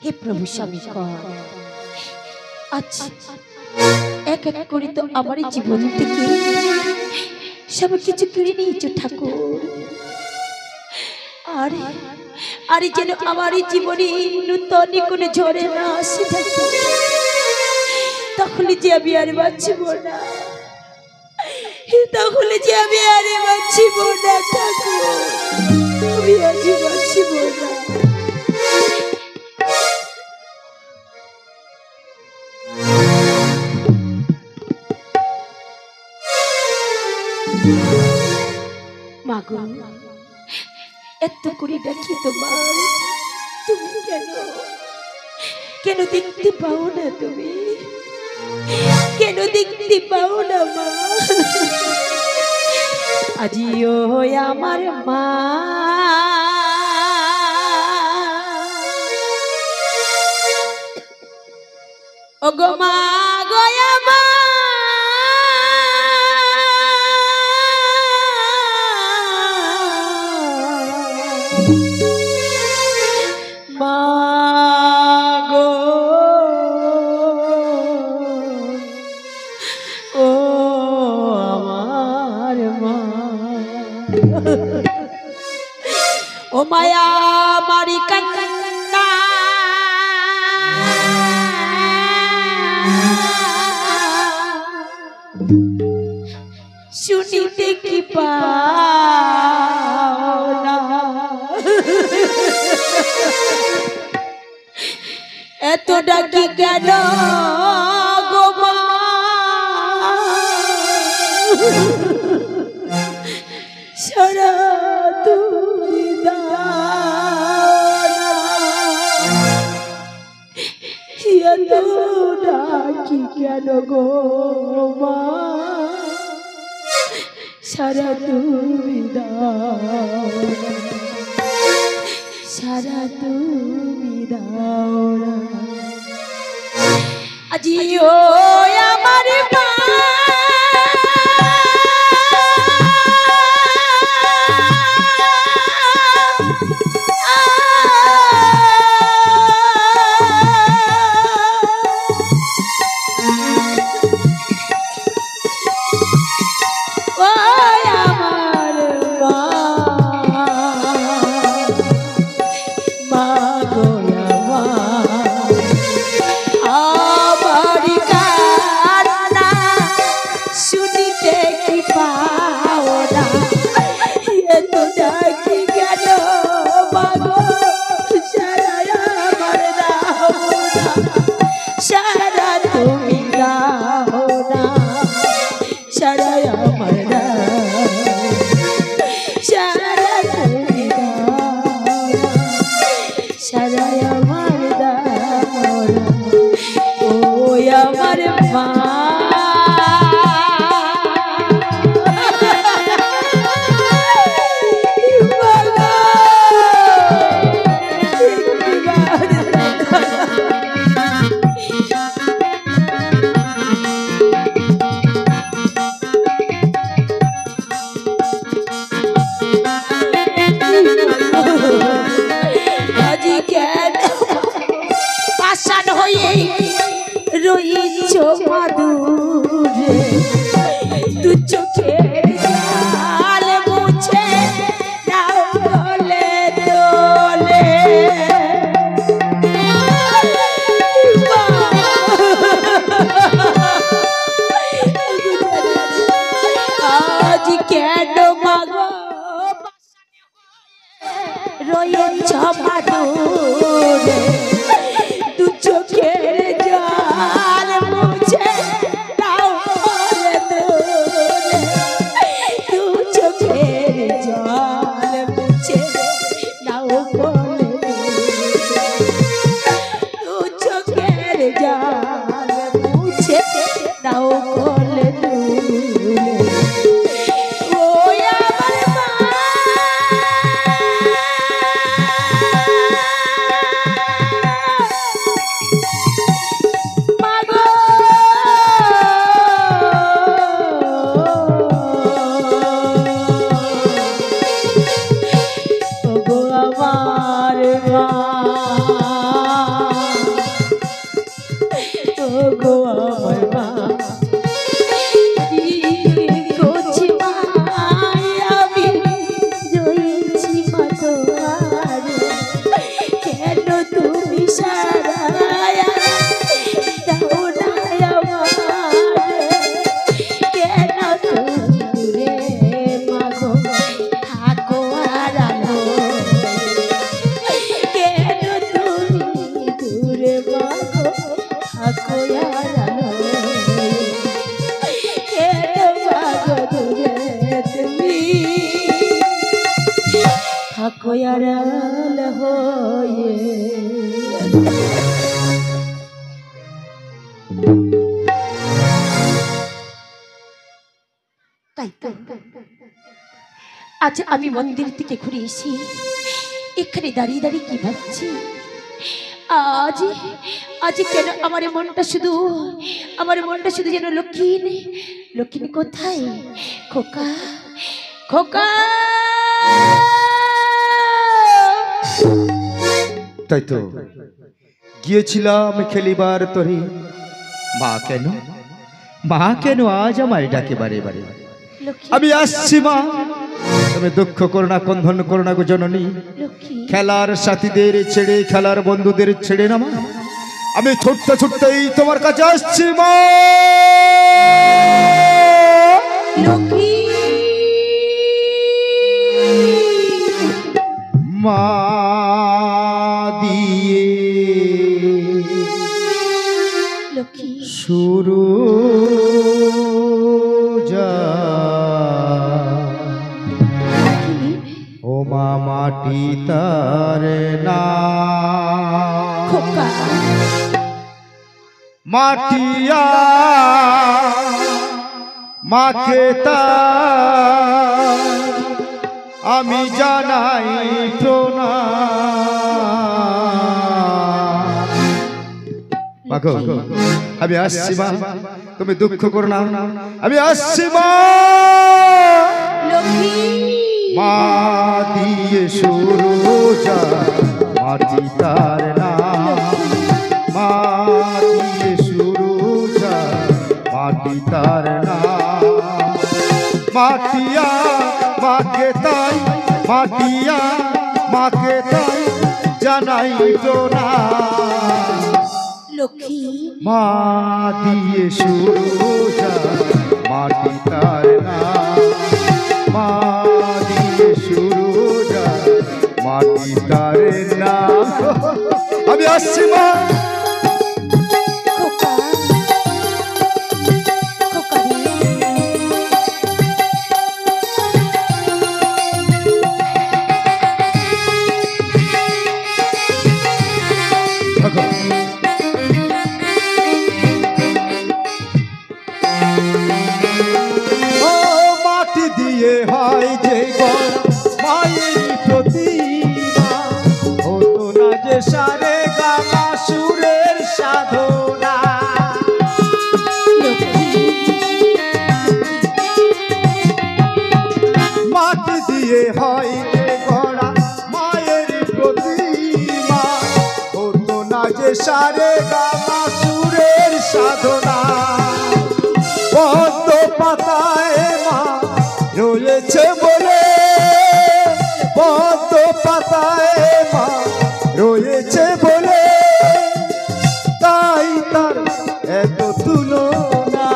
হে প্রভু স্বামী আচ্ছা এক এক করে তো আমার জীবন থেকে সব কিছু কেড়ে নিয়েছো ঠাকুর। আরে আরে যেন আমার জীবনে নূতন কোনো ঝড়ে না আসে ঠাকুর, তাহলে যে আমি আর বাঁচব না, তাহলে যে আমি আর বাঁচব না ঠাকুর, আমি আজ বাঁচব না। মাগো এত করে ডাকি তোমার, তুমি কেন কেন দেখতে পাও না? তুমি কেন দেখতে পাও না মা? আজিও আমার মা ও গো মা গো মা মাগো ও আমার মা ও মায়া মারি কান্না শুনিতে কি পাও না, এত ডাকি কেন গো মা? সারা তুমি দাও এত ডাকি কেন গো মা? সারা তুমি দাও, সারা তুমি দাও না। আজিও আমার মা রইছো মাদুরে তু চোখের জল মুছে নাও গলে দোলে। আজ কেন মাগো রইছো মাদুরে তু চোখের জল মুছে নাও গলে দোলে। তু চোখের জল মুছে নাও গলে দোলে। তু চোখের জল মুছে নাও গলে দোলে। ও আমার মা আড়াল হয়ে। তাই তো আজ আমি মন্দির থেকে ঘুরে এসে এখানে দাঁড়িয়ে দাঁড়িয়ে কি ভাবছি, আজ আজ কেন আমার মনটা শুধু যেন লক্ষ্মীন লক্ষ্মীন কোথায়, খোকা খোকা। তাই তো গিয়েছিলাম খেলিবার তরে, মা কেন আজ আমায় ডাকে বারে বারে? আমি আসছি মা, তুমি দুঃখ করো না, কন্ধন করো না গো জননী। খেলার সাথীদের ছেড়ে, খেলার বন্ধুদের ছেড়ে না মা, আমি ছুটতে ছুটতেই তোমার কাছে আসছি মা। মা দিয়ে শুরু ও মা মাটি তার না, মাটিয়া মাকে তার আমি জানাই প্রণাম। আমি আসছি মা, তুমি দুঃখ করো না, আমি আসছি মা। মা দিয়ে শুরু যা মাটি তার না, মা দিয়ে শুরু যা মাটি তার না, মাটিয়া মাকে তাই, মাটিয়া মাকে তাই জানাই প্রণাম। মা দিয়ে শুরু যা মাটি তার না, মা দিয়ে শুরু যা মাটি তার না। আমি আসছি মা। হয় যে মায়ের প্রতিমা, হতো না যে সারে গামা সুরের সাধনা। মাটি দিয়ে হয় যে গড়া মায়ের প্রতিমা, হতো না যে সারে গামা সুরের সাধনা। পদ্ম পাতায় মা রয়েছে বলে, পদ্ম পাতায় মা রয়েছে বলে, তাই তার এত তুলনা।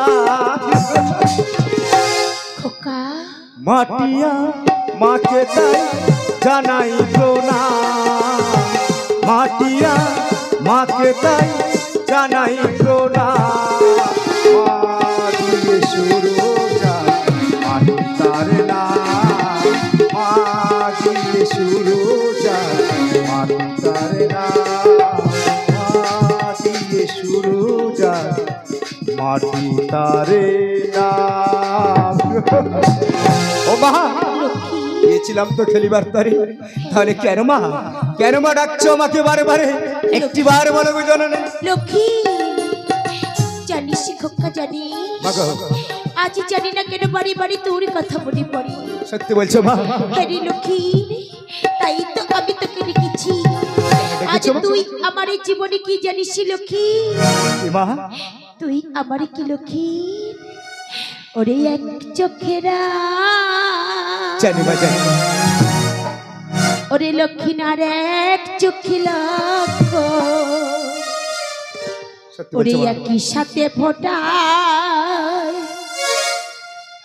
মাটিয়া মাকে তাই জানাই প্রণাম, মাটিয়া মাকে তাই জানাই প্রণাম। শুরু যা মাটি তার না, মা দিয়ে শুরু যা মাটি তার না, মা দিয়ে শুরু যা মাটি তার না। ও মা, গিয়েছিলাম তো খেলিবার তারে, তাহলে কেন মা ডাকছো আমাকে বারে বারে? একটি বার বলো গো জননী। লক্ষ্মী জানিস খোকা, জানিস আজ জানি না কেন বাড়ি বাড়ি তোর কথা মনে পড়ে। সত্যি বলছো মা? হ্যাঁ লক্ষ্মী, তাই তো আমি তোকে রেখেছি। আজ তুই আমার জীবনে কি জানিস লক্ষ্মী? মা তুই আমার কি লক্ষ্মী? ওরে এক চোখেরা জানি মা, জানি। ওরে লক্ষ্মী না এক চোখে লক্ষ, ওরে একই সাথে ফোটায়,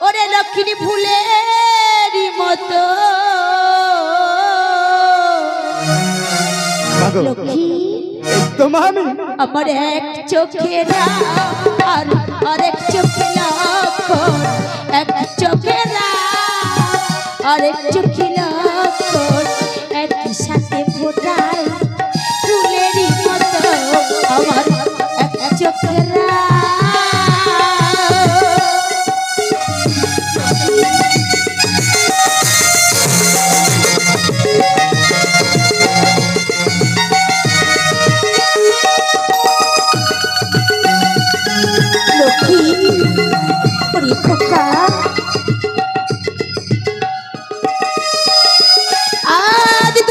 ওরে লক্ষ্মী ফুলের মতো। লক্ষ্মী আমার এক চোখেরা আর আরেক চোখে লক্ষ, এক চোখেরা আরেক চোখে লক্ষ, এক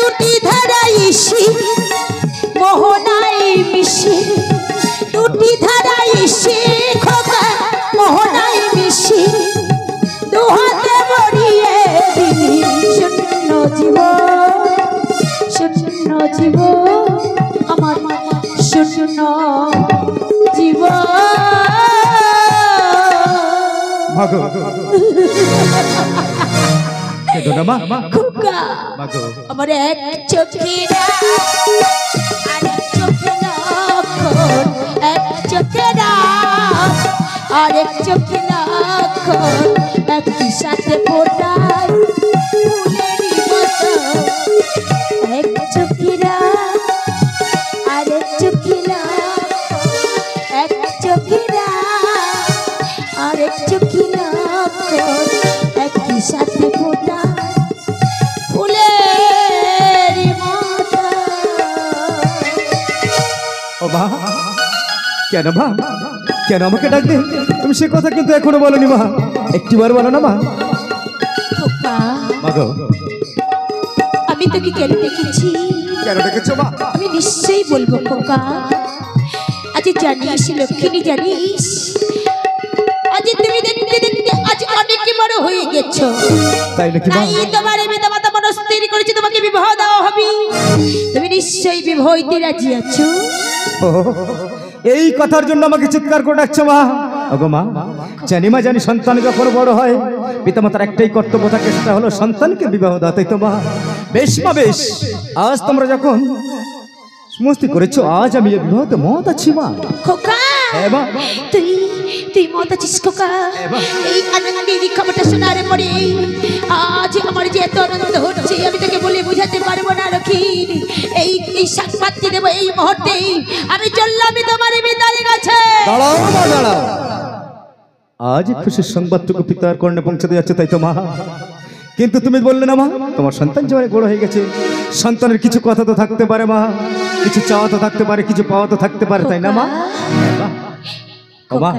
দুটি ধারাই ইসি মোহনাই মিশি দুটি ধারাই ইসি খোকা মোহনাই মিশি দুহাতে বড়িয়ে দিলি শূন্য জীব আমার শূন্য জীব মাগো কেঁদো না মা খোকা মাগো আমার এক চোখে আরেক চোখে লক্ষণ এক চোখে আরেক চোখে লক্ষণ একই সাথে ফোটায় ফুলেরই মতো এক চোখে আরেক চোখে এক চোখে আরেক চোখে লক্ষণ একই সাথে ফোটায় ফুলেরই মতো। ও মা কেন মা কেন আমাকে ডাকলে তুমি সে কথা কিন্তু এখনো বলনি মা একটিবার বলো না মা খোকা মাগো আমি তোকে কেন ডেকেছি কেন ডেকেছো মা আমি নিশ্চয়ই বলবো খোকা আজ জানিস লক্ষ্মী জানিস আজ তুমি দেখতে দেখতে আজ অনেক বড় হয়ে গেছো তাই নাকি মা তাই তোমার পিতামাতা মনস্থির করেছে তোমাকে বিবাহ দেওয়া হবে তুমি নিশ্চয়ই বিবাহ হইতে রাজি আছো ও, এই কথার জন্য আমাকে চিৎকার করে ডাকছো মা ওগো মা জানি সন্তান যখন বড় হয় পিতামাতার একটাই কর্তব্য থাকে সেটা হলো সন্তানকে বিবাহ দেওয়া তাই তো মা বেশ মা বেশ আজ তোমরা যখন মস্তি করেছো আজ আমি এই বিবাহতে মত আছি মা খোকা হ্যাঁ মা তুই মত আছিস খোকা এই আনন্দের খবরটা শোনার পরে আজ আমার যে এত আনন্দ হচ্ছে আমি তোকে বলে বোঝাতে পারবো না রকিন এই সাক্ষাৎটি দেবো এই মুহূর্তে আমি চললাম তোমার পিতার কাছে দাঁড়াও মা দাঁড়াও আজ খুশির সংবাদটুকু পিতার কর্ণে পৌঁছাতে যাচ্ছে তাই তো মা কিন্তু তুমি বললে না মা তোমার সন্তান যে অনেক বড় হয়ে গেছে সন্তানের কিছু কথা তো থাকতে পারে মা কিছু চাওয়া তো থাকতে পারে কিছু পাওয়া তো থাকতে পারে তাই না মা ও মা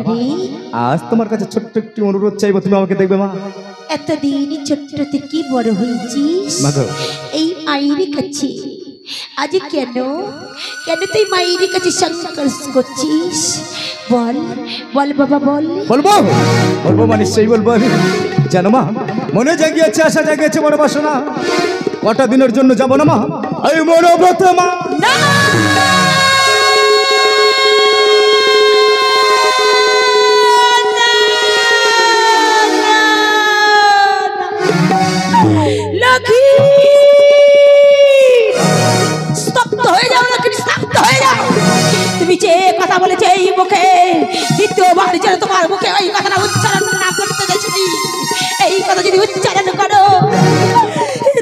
আজ তোমার কাছে ছোট্ট একটি অনুরোধ চাইবো তুমি আমাকে দেখবে মা এতদিন ছোট্ট থেকে বড় হয়েছিস এই মায়ের কাছে আজ কেন কেন তুই মায়ের কাছে সংঘর্ষ করছিস বল বল বাবা বল বলবো মা নিশ্চয়ই বলবো আমি জানো মা মনে জাগিয়েছে আশা জাগিয়েছে বড় বাসনা কটা দিনের জন্য যাবো না মা এই মনোব্রত মা তুমি যে কথা বলেছে এই মুখে দ্বিতীয়বার যেন তোমার মুখে ওই কথাটা উচ্চারণ না করতে গেছি এই কথা যদি উচ্চারণ করো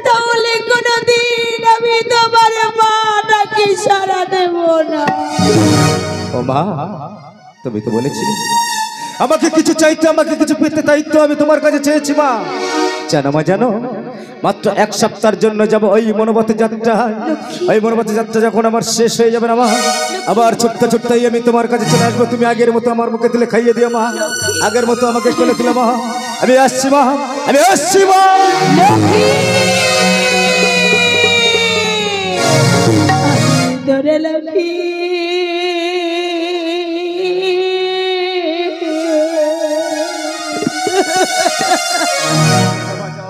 তাহলে কোনোদিন আমি তোমার মাটাকে সারা দেব না ও মা তুমি তো বলেছিলে আমাকে কিছু চাইতে আমাকে কিছু পেতে তাই তো আমি তোমার কাছে চেয়েছি মা জানো মা জানো মাত্র এক সপ্তাহের জন্য যাব ওই মনোবতে যাত্রা ওই মনোবতে যাত্রা যখন আমার শেষ হয়ে যাবে না মা আবার ছুটতে ছুটতেই আমি তোমার কাছে চলে আসবো তুমি আগের মতো আমার মুখে তুলে খাইয়ে দিও মা আগের মতো আমাকে কোলে তুলে মা আমি আসছি মা আমি আসছি মা ধরে লক্ষ্মী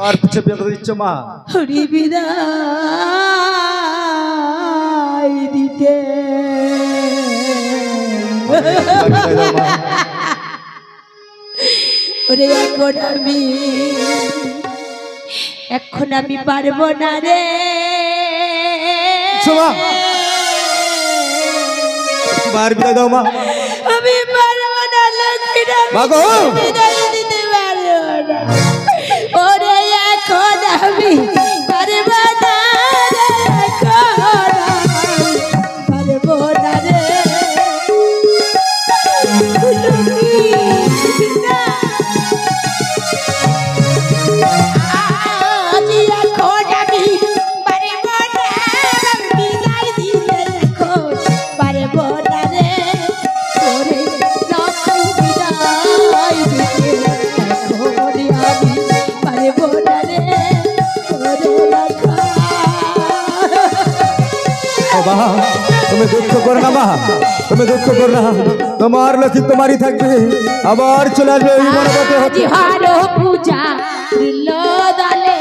আর পিছে বেঁধে দিচ্ছ মা হরি বিদায় দিতে ওরে এখন আমি পারবো না রে বার বিদায় দাও মা আমি পারবো না লক্ষ্মী বিদায় দিতে পারবো না ওরে এখন আমি পারবো না রে পারবো না রে আজ এখন আমি পারবো না বিদায় দিতে এখন পারবো না রে ওরে লক্ষ্মী বিদায় দিতে এখন আমি পারবো না রে ও মা, তুমি দুঃখ করো না মা, তুমি দুঃখ করো না, তোমার লক্ষ্মী তোমারই থাকবে, আবার চলে আসবে ওই মনোবতে হতে। হারো পূজা দিল দালে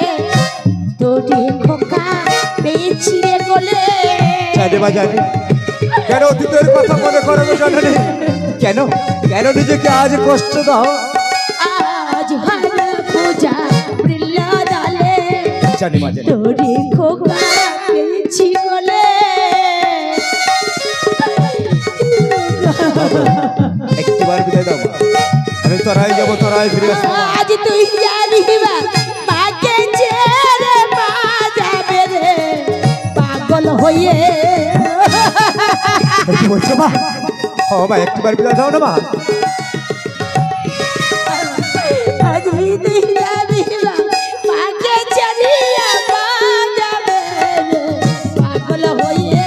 তোরে খোকা পেয়েছি রে গলে। জানে মা জানে, কেন অতীতের কথা মনে করো না জানে, কেন কেন নিজেকে আজ কষ্ট দাও? আজ হারো পূজা দিল দালে জানি মা জানি, তোরে খোকা পেয়েছি গলে। একটিবার বিদায় দাও মা, আমি তোরাই যাবো, তোরাই ফিরে আসবো। আজ তুই জানি বা পাকে ছেড়ে মা যাবে রে পাগল হয়ে। কি বলছো মা? ও মা, একটিবার বিদায় দাও না মা। আজ তুই জানি বা পাকে ছেড়ে মা যাবে রে পাগল হয়ে।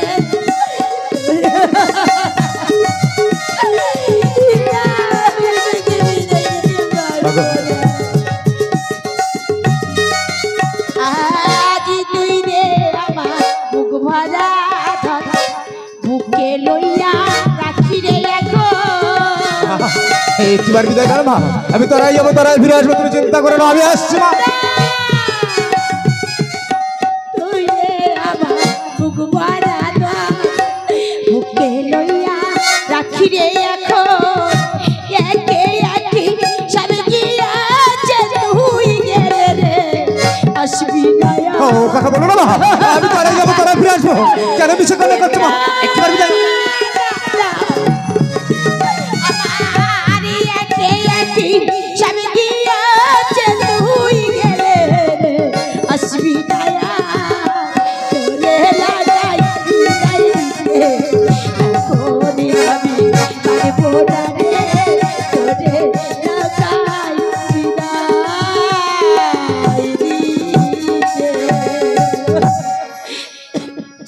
আজ তুই রে আমার বুক ভরা ধরা বুকে লইয়া রাখি রে এখন। একটিবার বিদায় দাও মা, আমি তোরাই যাবো, তোরাই ফিরে আসবো, তুমি চিন্তা করো না, আমি আসছি মা। তুই রে আমার বুক ভরা ধরা বুকে লইয়া রাখি রে এখন। একে একে সবে গিয়াছে তুই গেলে রে আসবি না ও কথা বলো না মা, আমি তোরাই যাবো, তোরাই ফিরে আসবো, কেন বিষয় কথা করছো মা? একটিবার বিদায় দাও।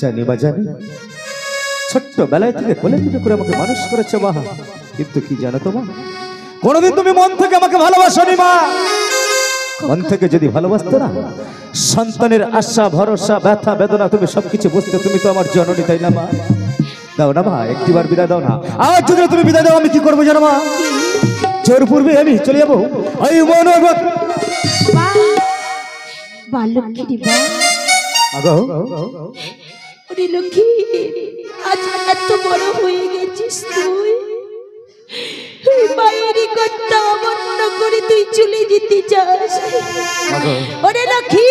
জানি মা জানি, ছোট্ট বেলায় থেকে কোলে তুলে করে আমাকে মানুষ করেছে মা, কিন্তু কি জানো তো মা, কোনোদিন তুমি মন থেকে আমাকে ভালোবাসোনি মা। মন থেকে যদি ভালোবাসতো না, সন্তানের আশা ভরসা ব্যথা বেদনা তুমি সবকিছু বুঝতে, তুমি তো আমার জননী, তাই না মা? দাও না মা, একটিবার বিদায় দাও না। আজ যদি তুমি বিদায় দাও, আমি কি করবো জানো মা? জোর পূর্বে আমি চলে যাবো ওই মনোবত। বালকী বা আগো ওরে লক্ষ্মী, আজ এত বড় হয়ে গেছিস তুই, এই মায়েরই কথা অমান্য করে তুই চলে যেতে চাস। ওরে লক্ষ্মী,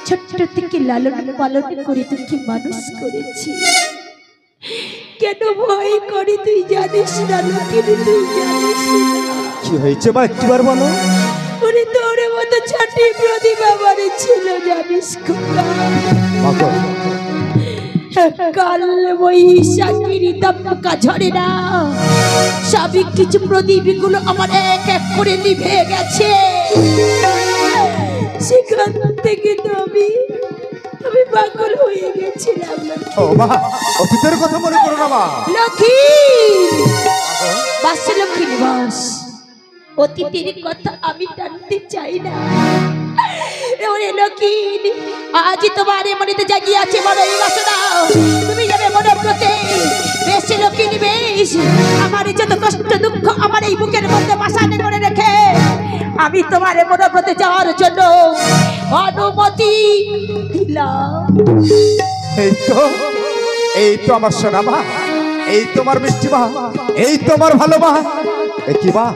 ছোট্ট থেকে লালন পালন করে তোকে মানুষ করেছি, কেন ভয় করে তুই জানিস না লক্ষ্মী, তুই জানিস না। কি হয়েছে মা, একটিবার বলো। ওরে তোর মতো ছাটি প্রতিভা বাড়ি ছিল জানিস খোকা। কাল বৈশাখীর দমকা ঝরে না, সবই কিছু প্রদীপগুলো আমার এক এক করে নিভে গেছে। সেখান থেকে তো আমি পাগল হয়ে গেছিলাম। ও মা, অতীতের কথা মনে করো না মা। লক্ষ্মী বাস, লক্ষ্মী বাস, অতীতের কথা আমি টানতে চাই না। ওরে লক্ষ্মী, আজ তোমার মনেতে জাগিয়ে আছে বড়ই বাসনা, তুমি যাবে মনোব্রতে। বেশ লক্ষ্মী বেশ, আমার যত কষ্ট দুঃখ আমার এই বুকের মধ্যে বাসানে করে রেখে আমি তোমার মনোব্রতে যাওয়ার জন্য অনুমতি দিলাম। এই তো আমার সোনা মা, এই তোমার মিষ্টি মা, এই তোমার ভালো মা। কি মা,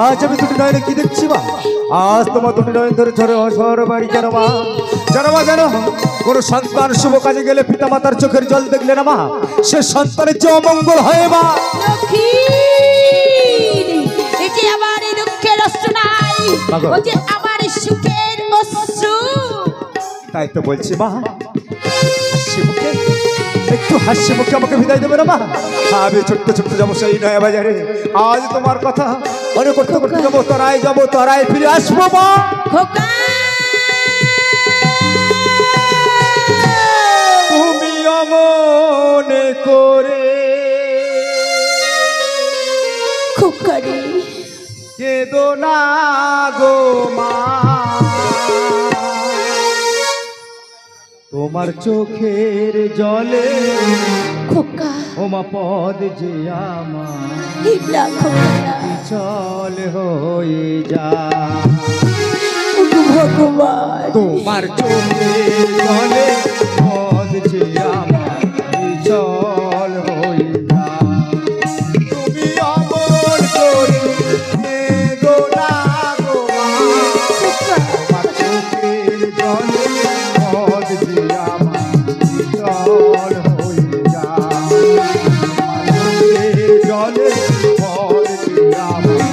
আজ আমি দুটি নয়নে কি দেখছি মা? আজ তোমার দুটি নয়ন ধরে ঝরে অঝর বাড়ি। কেন মা? জানো মা, জানো কোন সন্তান শুভ কাজে গেলে পিতা মাতার চোখের জল দেখলে না মা, সে সন্তানের যে অমঙ্গল হয় মা। লক্ষ্মী, এই যে আমার দুঃখের অশ্রু নাই, ওই যে আমার সুখের অশ্রু। তাই তো বলছি মা, হাসি মুখে, একটু হাসি মুখে আমাকে বিদায় দেবে না মা? আমি ছোট্ট ছোট্ট যাবো সেই নয়া বাজারে, আজ তোমার কথা মনে করতে করতে যাবো, তোরাই যাবো, তোরাই ফিরে আসবো মা। খোকা, তুমি অমনে করে খোকারে কেদো না গো মা। তোমার চোখের জলে খোকা ওমা পদ যে আমার হিলা খোকা না। চল হয়ে যা ওগো ভগবান তোমার চোখের জলে পদ যে আমার চল হয়ে যা তুমি অমর করে গো না গো মা। তোমার চোখের জলে পদ যে আমার চল হয়ে যা তোমার চোখের জলে পদ যে আমার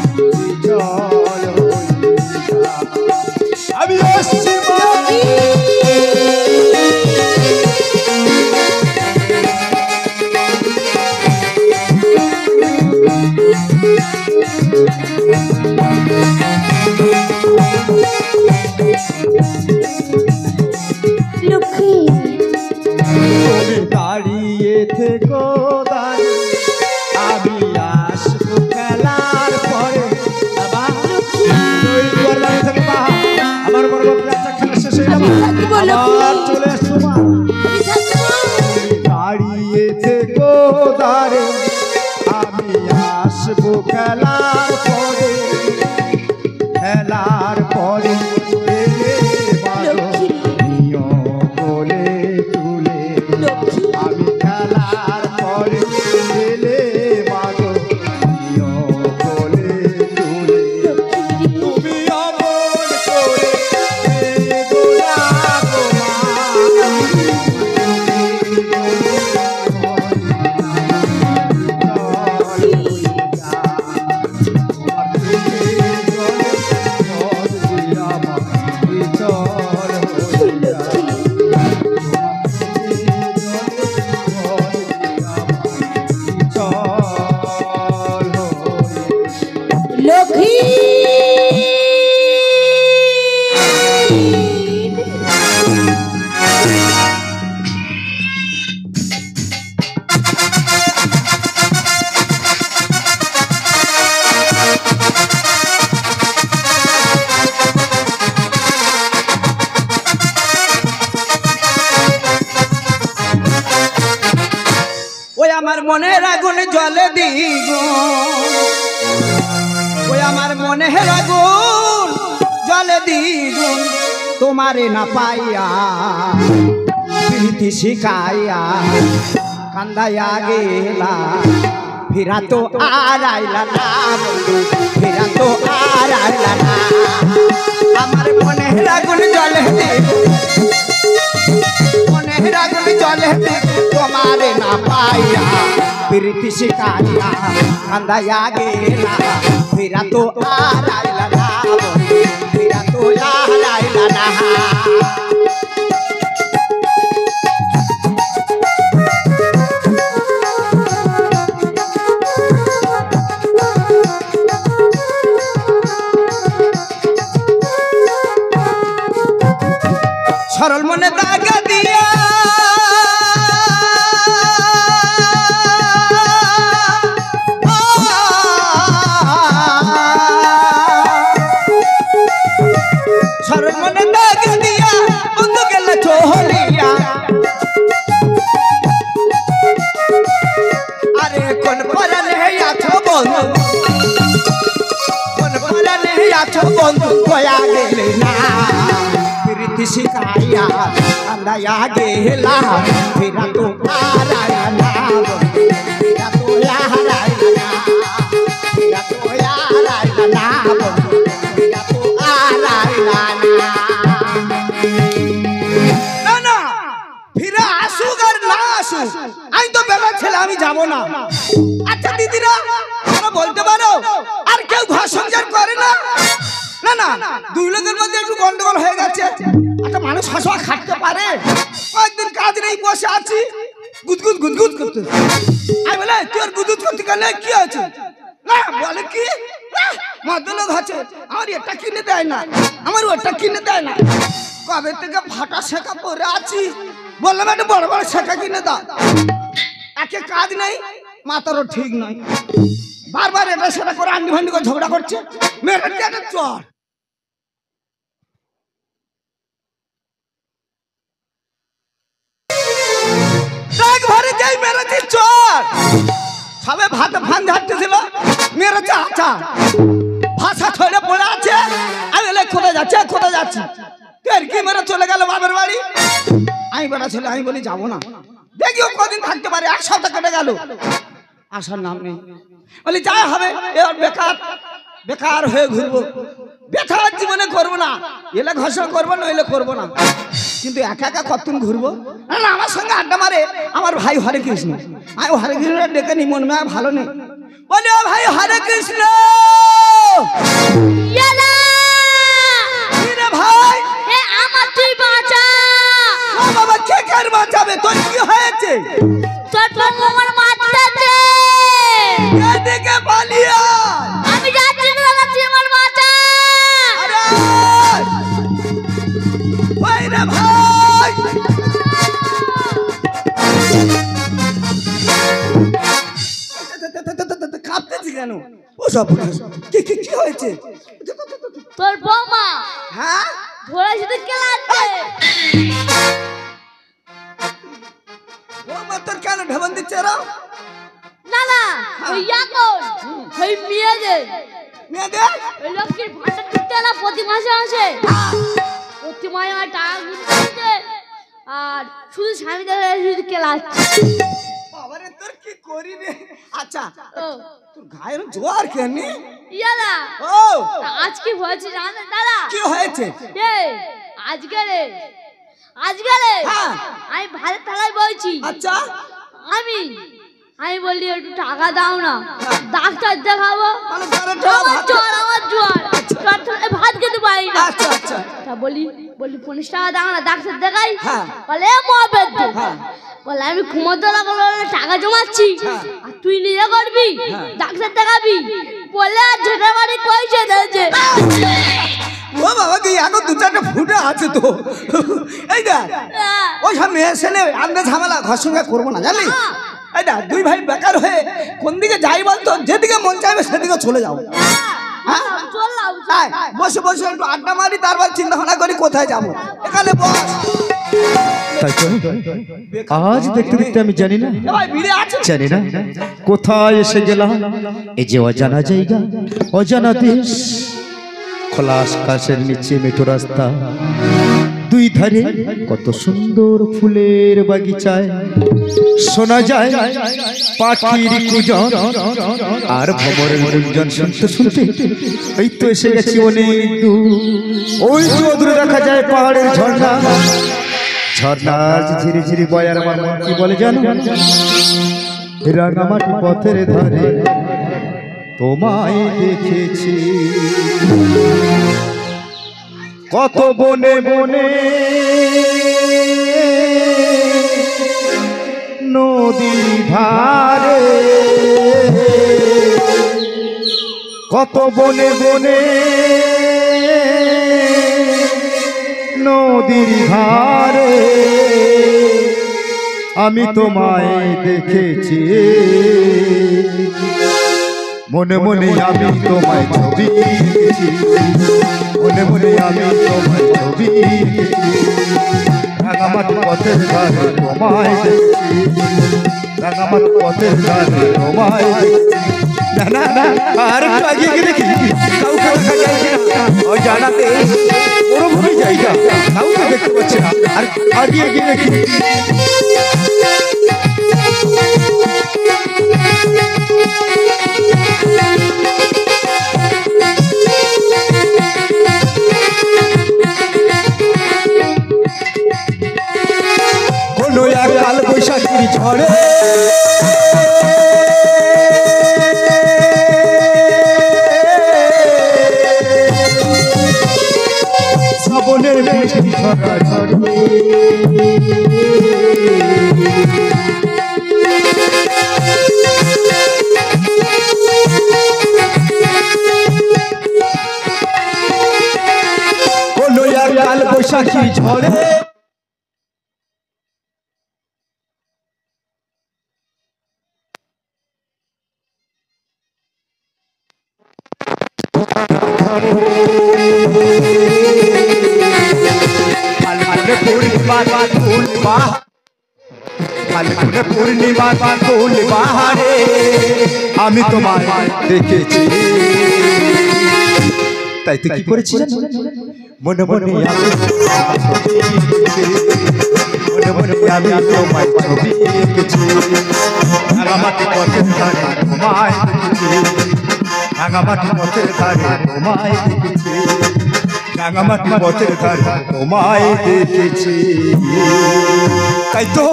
চল হয়ে যা আমি আসছি মা। লক্ষ্মী তুমি দাঁড়িয়ে থেকো দাঁড়িয়ে আমি আসবো খেলার পরে বাবা ওই দুয়ার দাঁড়িয়ে থাকো মা। আমার বড় বাচ্চা খেলা শেষ হয়ে যাবে থাকবো লক্ষ্মী। আবার চলে আসবো মা। আমি থাকবো। তুমি দাঁড়িয়ে থেকো দাঁড়িয়ে আমি আসবো খেলার পরে খেলার পরে এলে মাগো লক্ষ্মী। নিও কোলে তুলে লক্ষ্মী আমি খেলার পরে এলে মাগো নিও কোলে তুলে লক্ষ্মী তুমি অমন করে গো না গো মা। লক্ষ্মী ওই আমার মনের আগুন জ্বলে দ্বিগুণ ওই আমার মনের আগুন জ্বলে দ্বিগুণ তোমারে না পাইয়া প্রীতি শিখাইয়া কান্দাইয়া গেলা ফিরা তো আর আইলা না বন্ধু ফিরা তো আর আইলা না আমার মনের আগুন জ্বলে দ্বিগুণ মনের আগুন জ্বলে তোমারে না পাইয়া প্রীতি শিখাইয়া কান্দাইয়া গেলা ফিরা তো আর আইলা না বন্ধু ফিরা তো আর আইলা না সরল মনে দাগা দিয়া সরল মনে দাগা দিয়া বন্ধু গেলে চলিয়া আরে কোন পরানে আছো বন্ধু কোন পরানে আছো বন্ধু কয়া গেলে না প্রীতি শিখাইয়া কান্দাইয়া গেলা ফিরা তো আর আইলা না ফিরা তো আর আইলা না ফিরা তো আর আইলা না ফিরা তো আর আইলা না না ফিরা আসুক আর না আসুক আমি তো বেলা ছেলে আমি যাব না আচ্ছা দিদিরা তোমরা বলতে পারো আর কেউ ঘর সংসার করে না না না দুই লোকের মধ্যে একটু গন্ডগোল হয়ে গেছে একটা মানুষ হাসা খাটতে পারে কয়েকদিন কাজ নেই বসে আছি গুদগুদ গুদগুদ করতে আমি বলে তোর গুদগুদ করতে গেলে কি আছে না বলে কি মদলোক আছে আমার এটা কিনে দেয় না আমার ওটা কিনে দেয় না কবে থেকে ফাটা শেখা পরে আছি বললাম একটা বড় বড় শেখা কিনে দাও একে কাজ নেই মাথারও ঠিক নয় বারবার এটা সেটা করে আন্ডি ভান্ডি করে ঝগড়া করছে মেয়েটা একটা চর আজকেই মেরেছি চোর সবে ভাত ফান ঝাড়তেছিল মেরেছে আচ্ছা ভাষা ছড়ে পড়ে আছে আমি বলে কোথায় যাচ্ছি তোর কি মেরে চলে গেল বাবার বাড়ি আমি বেড়া ছিল আমি বলি যাবো না দেখিও কদিন থাকতে পারে এক সপ্তাহ কেটে গেল আসার নাম নেই বলি যাই হবে এবার বেকার হয়ে ঘুরবো বেকার জীবনে করবো না এলে ঘোষণা করবো না এলে করবো না কিন্তু একা একা কতদিন ঘুরবো না আমার সঙ্গে আড্ডা মারে আমার ভাই হরে কৃষ্ণ আমি হরে কৃষ্ণ ডেকে নি মন মেয়া ভালো নেই বলি ও ভাই হরে কৃষ্ণ ভাই আমার তুই বাঁচা বাবা কে কার বাঁচাবে তোর কি হয়েছে তোর আমার মারতে এদিকে পালিয়া আমি যাচ্ছি না দাদা তুই আমার বাঁচা আরে ভাই রে ভাই কাঁপতেছি কেন ও সব কি হয়েছে তোর বৌমা হ্যাঁ ধরেছি তো কেলাচ্ছে বৌমা তোর কেন ঢেবন দিচ্ছে এরা না না ওই এখন ওই মেয়েদের ওই লক্ষ্মীর ভান্ডার দিতে না প্রতি মাসে আসে প্রতি মাসে আমার টাকা দিতে আর শুধু স্বামীদের শুধু কেলাচ্ছে বাবারে তোর কি করি রে আচ্ছা ও তোর গায়ের জোয়ার কেন ইয়ালা ও আজ কি হয়েছে জানেন দাদা কি হয়েছে আজকে রে হ্যাঁ আমি ভালো থালায় বলছি আচ্ছা আমি বললি একটু টাকা দাও না ডাক্তার দেখাবো মানে জ্বর আমার জ্বর ভাত খেতে পারি না আচ্ছা আচ্ছা তা বলি 50 টাকা দাও না ডাক্তার দেখাই হ্যাঁ বলে মহাবেদ হ্যাঁ বলে আমি ঘুমোতে লাগলো টাকা জমাচ্ছি হ্যাঁ। আর তুই নিজে করবি হ্যাঁ। ডাক্তার দেখাবি বলে আর ঝেটা বাড়ি কইছে দেছে ও বাবা কি এখন দু চারটা ফুটে আছে তো এই দেখ ওই সব মেয়ে ছেলে আমরা ঝামেলা ঘর সঙ্গে করবো না জানি এই দেখ দুই ভাই বেকার হয়ে কোন দিকে যাই বলতো যেদিকে মন চাইবে সেদিকে চলে যাও হ্যাঁ চললাম তাই বসে বসে একটু আড্ডা মারি তারপর চিন্তা ভাবনা করি কোথায় যাবো এখানে বস তাই তো আজ দেখতে দেখতে আমি জানি না এ ভাই ভিড়ে আছে জানি না কোথায় এসে গেলাম এই যে অজানা জায়গা অজানা দেশ খোলা আকাশের নিচে মেঠো রাস্তা দুই ধারে কত সুন্দর ফুলের বাগিচায় শোনা যায় পাখির কুজন আর ভ্রমরের গুঞ্জন শুনতে শুনতে এই তো এসে গেছি অনেক দূর ওই তো দূরে দেখা যায় পাহাড়ের ঝর্ণা ঝর্ণার ঝিরি ঝিরি বয়ার আমার মন কি বলে জানো রাঙামাটি পথের ধারে তোমায় দেখেছি কত বনে বনে নদী ধারে কত বনে বনে নদীর ধারে আমি তোমায় দেখেছি মনে মনে আমি তোমায় ছবি এঁকেছি মনে মনে আমি তোমায় ছবি এঁকেছি রাঙামাটি পথের ধারে তোমায় দেখেছি রাঙামাটি পথের ধারে তোমায় দেখেছি না না না আর একটু আগিয়ে গিয়ে দেখি কাউকে দেখা যায় কিনা ওই জানাতে পুরোপুরি জায়গা কাউকে দেখতে পাচ্ছি না আর আগিয়ে গিয়ে দেখি কোনো এক কাল বৈশাখীর ঝড়ে শ্রাবণের বৃষ্টি ঝরা ঝরে কোনো এক কাল বৈশাখীর ঝড়ে ফাল্গুন পূর্ণিমা ফুল বাহারে আমি তোমায় দেখেছি। তাই তো কি করেছি জানো? মনে মনে আমি মনে মনে আমি তোমায় ছবি এঁকেছি। রাঙামাটি পথের ধারে তোমায় দেখেছি, রাঙামাটি পথের ধারে তোমায় দেখেছি, রাঙামাটি পথের ধারে তোমায় দেখেছি। তাই তো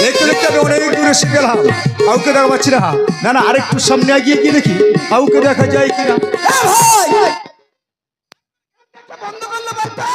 দেখতে দেখতে আমি অনেক দূরে এসে গেলাম, কাউকে দেখা পাচ্ছি না। না না, আরেকটু সামনে এগিয়ে গিয়ে দেখি কাউকে দেখা যায় কিনা। বন্ধ করলো বার্তা।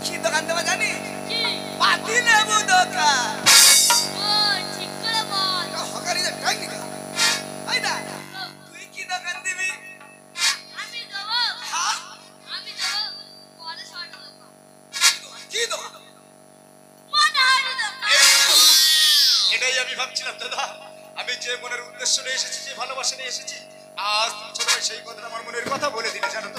কি দোকান দেবো জানি? পাতি লেবু দোকান। হকারিদের টেকনিক তাই না? তুই কি দোকান দিবি? হ্যাঁ? কি দোকান? এটাই আমি ভাবছিলাম দাদা, আমি যে মনের উদ্দেশ্য নিয়ে এসেছি, যে ভালোবাসা নিয়ে এসেছি, আজ তুমি ছোট ভাই সেই কথাটা আমার মনের কথা বলে দিলে জানো তো।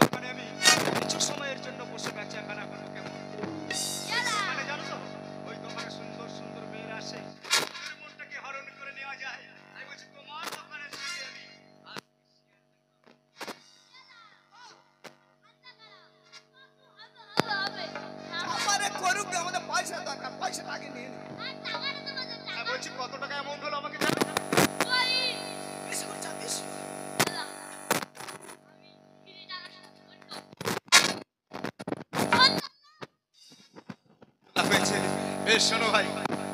দোকানে আমি কিছু সময়ের জন্য বসে বেচাকেনা করবো, কেমন? মানে জানো তো, ওই দোকানে সুন্দর সুন্দর মেয়েরা আসে, ওদের মনটাকে হরণ করে নেওয়া যায়। আমি বলছি তোমার দোকানে থেকে আমি আমারে করুক গে, আমাদের পয়সা দরকার, পয়সাটা আগে নিয়ে নে। বলছি কত টাকা অ্যামাউন্ট হলো আমাকে জানো? বিস্কুট চা বিস্কুট। হয়েছে। বেশ শোনো ভাই,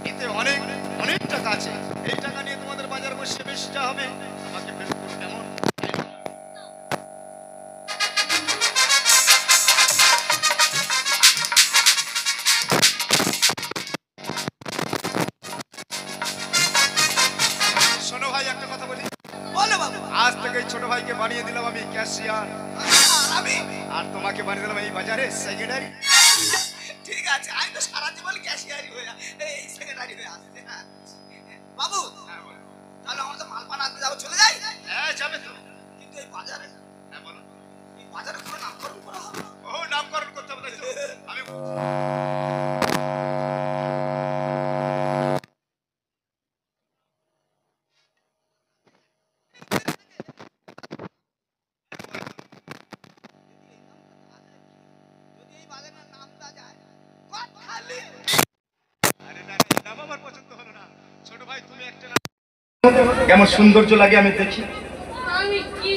এতে অনেক অনেক টাকা আছে। এই টাকা নিয়ে তোমাদের বাজার বসে বেশ যা হবে আমাকে বেশ করো, কেমন? শোনো ভাই, একটা কথা বলি। বলো বাবু। আজ থেকে এই ছোট ভাইকে বানিয়ে দিলাম আমি ক্যাশিয়ার, আমি আর তোমাকে বানিয়ে দিলাম এই বাজারে সেক্রেটারি। ঠিক আছে, আমি তো সারা জীবন ক্যাশিয়ারি হয়ে এই সেক্রেটারি হয়ে আসছে। বাবু তাহলে আমরা তো মাল বানাতে যাবো, চলে যাই। হ্যাঁ যাবে তো। কিন্তু এই বাজারে, হ্যাঁ বলো। এই বাজারে কোনো নামকরণ করা হবে? ও নামকরণ করতে হবে তাই তো? আমি যদি এই বাজারের নাম দেওয়া যায়, কোথালি? আরে না, নাম আমার পছন্দ হলো না। ছোট ভাই তুমি একটা নাম কেমন সৌন্দর্য লাগে আমি দেখি। আমি কি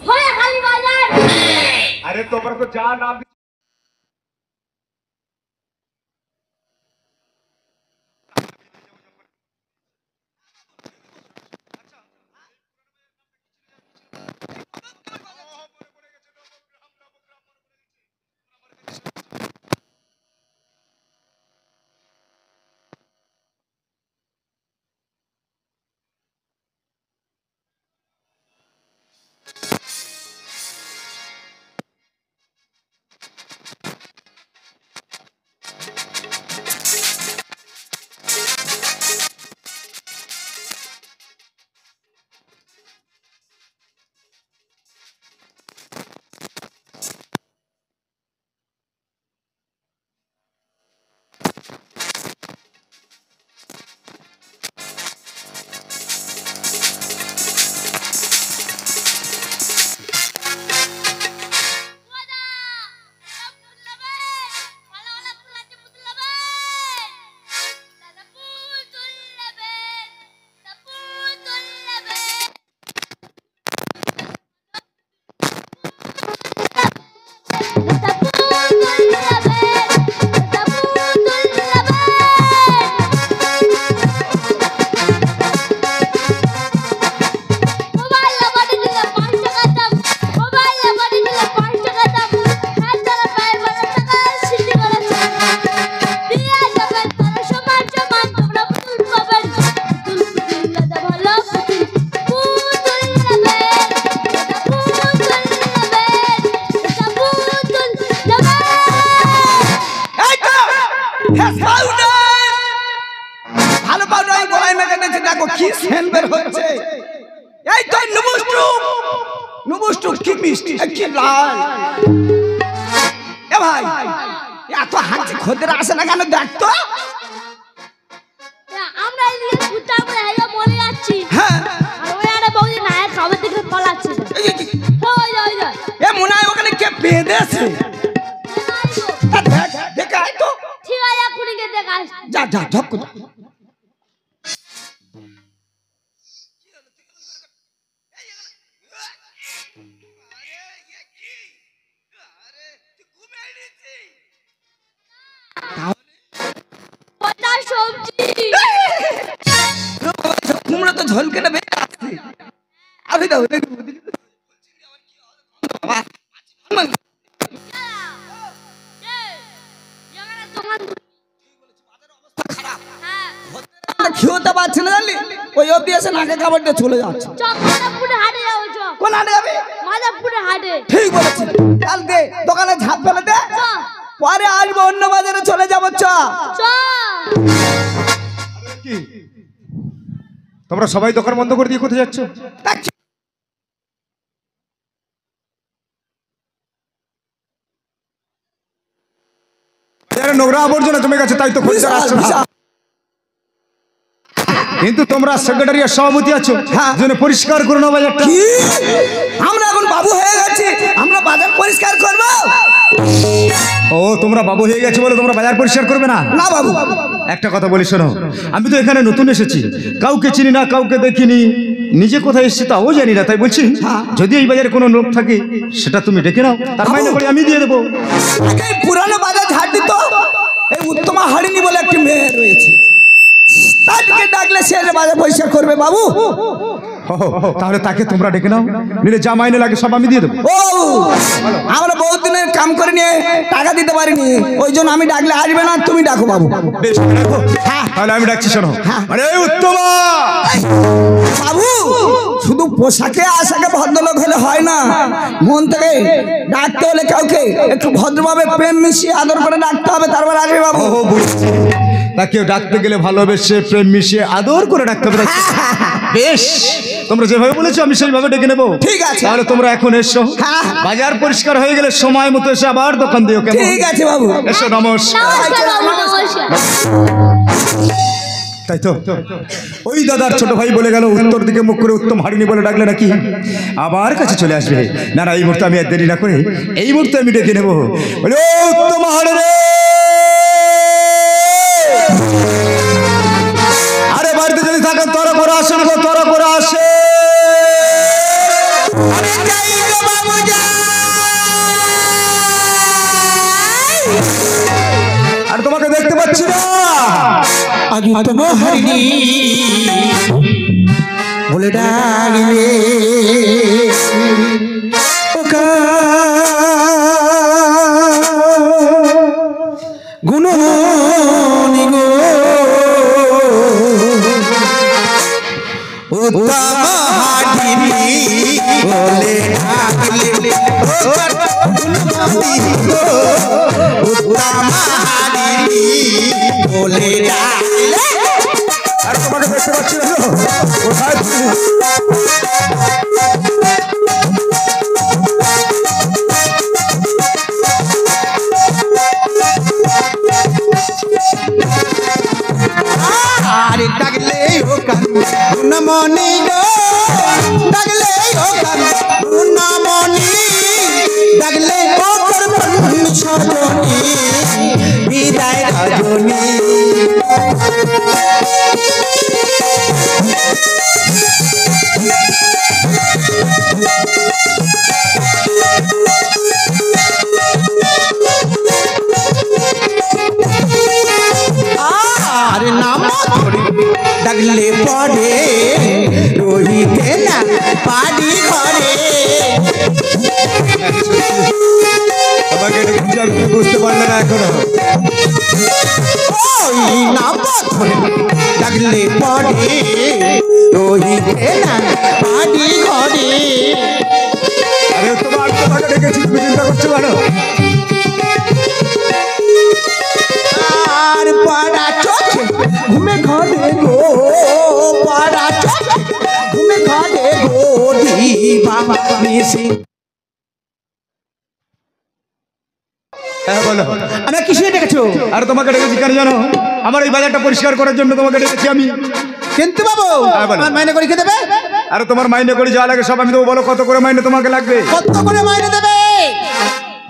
হয় খালি বাজার। আরে তোমরা তো যা নাম ভালো পাউডার এই গলায় মেখে দিয়েছে, দেখো কি সেন্ট বের হচ্ছে। এই তো নুবুষ্টু কি মিষ্টি, কি লাল। এ ভাই, এত হাঁচি খদ্দের আসে না কেন দেখ তো। আমরা এদিকে কুত্তা করে হেলো মরে যাচ্ছি। হ্যাঁ, আর ওই আরে বউদি না খাবার দিকে পালাচ্ছে। ওই এ মনে হয় ওখানে কে বেঁধেছে। দেখ দেখ আয় তো। ঠিক আছে এক্ষুনি গিয়ে দেখ আসছি। যা যা ঝপ করে। পচা সবজি। কুমড়ো তো ঝোল কেটে বেরিয়ে আসছে। আমি তো খেতে পারছে না জানলি, ওই অব্দি এসে নাকে খাবার দিয়ে চলে যাচ্ছে। মাদারপুরে হাটে যাবো চ। কোন হাটে যাবি? মাদারপুরে হাটে। ঠিক বলেছিস, কাল দে দোকানে ঝাঁপ ফেলে দে, চ পরে আসবো অন্য বাজারে চলে যাবো। চ চ। কি তোমরা সবাই দোকান বন্ধ করে দিয়ে কোথায় যাচ্ছ? নোংরা আবর্জনা জমে গেছে, তাই তো খদ্দের আসছে না। কিন্তু তোমরা সেক্রেটারি আর সভাপতি আছো, হ্যাঁ। জন্য পরিষ্কার করে নাও বাজারটা। কি? আমরা এখন বাবু হয়ে গেছি, আমরা বাজার পরিষ্কার করবো? ও তোমরা বাবু হয়ে গেছে বলে তোমরা বাজার পরিষ্কার করবে না? না বাবু। একটা কথা বলি শোনো, আমি তো এখানে নতুন এসেছি, কাউকে চিনি না, কাউকে দেখিনি, নিজে কোথায় এসেছি তাও জানি না, তাই বলছি যদি এই বাজারে কোনো লোক থাকে সেটা তুমি ডেকে নাও, তার মাইনে করে আমি দিয়ে দেবো। এই পুরানো বাজার ঝাড় দিত, এই উত্তমা হারিনি বলে একটি মেয়ে রয়েছে, তাকে ডাকলে সে বাজার পরিষ্কার করবে বাবু। তাহলে তাকে তোমরা ডেকে নাও, নিলে যা মাইনে লাগে সব আমি দিয়ে দেবো। ও আমরা বহুত দিনের কাম করে নিয়ে টাকা দিতে পারিনি, ওই জন্য আমি ডাকলে আসবে না, তুমি ডাকো বাবু। বেশ রাখো, তাহলে আমি ডাকছি শোনো। আরে উত্তমা বাবু, শুধু পোশাকে আশাকে ভদ্রলোক হলে হয় না, মন থেকে ডাকতে হলে কাউকে একটু ভদ্রভাবে প্রেম মিশিয়ে আদর করে ডাকতে হবে, তারপর আসবে বাবু। ও বুঝছি, তাকেও ডাকতে গেলে ভালোবেসে প্রেম মিশিয়ে আদর করে ডাকতে হবে। বেশ, তোমরা যেভাবে বলেছো আমি সেইভাবে ডেকে নেবো। ঠিক আছে। তাহলে তোমরা এখন এসো। হ্যাঁ। বাজার পরিষ্কার হয়ে গেলে সময় মতো এসে আবার দোকান দিও, কেমন? ঠিক আছে বাবু। এসো, নমস্কার। নমস্কার বাবু, নমস্কার। তাই তো, ওই দাদার ছোট ভাই বলে গেল উত্তর দিকে মুখ করে উত্তম হারিনি বলে ডাকলে নাকি আবার কাছে চলে আসবে। না না, এই মুহূর্তে আমি আর দেরি না করে এই মুহূর্তে আমি ডেকে নেবো। বলে, ও উত্তম হারিনি, আরে বাড়িতে যদি থাকেন তোরা করে আসেন গো, তোরা করে আসে। আর তোমাকে দেখতে পাচ্ছি না। আজ উত্তম হারিনি বলে ডাকলে ওকা গুণমণি গো উত্তম হারিনি বলে ডাকলে গুণমণি গো উত্তম হারিনি বলে ডাকলে। আর তোমাকে দেখতে পাচ্ছি না, কোথায় তুমি? আরে ডাকলে ও কান গুণমণি গো, ডাকলে ও কান গুণমণি, ডাকলে ও করবন সজনী বিদায় রজনী। আর নাম ডাকলে পড়ে রহিতে না পাড়ি ঘরে। আমাকে ডেকেছি, আমি বুঝতে পারলে না এখনো। ওই নাম ডাকলে পড়ে রহিতে না পাড়ি ঘরে। আরে তোমাকে ডেকেছি, তুমি চিন্তা করছো কেন? আর পাড়া চোখে ঘুমে ঘরে গো, পাড়া চোখে ঘুমে ঘরে গো দিবা মিশি। হ্যাঁ বলো। আমি কিসে ডেকেছো? আর তোমাকে ডেকেছি কেন জানো? আমার এই বাজারটা পরিষ্কার করার জন্য তোমাকে ডেকেছি আমি। কিন্তু বাবু হ্যাঁ, বলো। আমার মাইনে করে কে দেবে? আরে তোমার মাইনে করে যা লাগে সব আমি দেবো। বলো কত করে মাইনে তোমাকে লাগবে? কত করে মাইনে দেবে?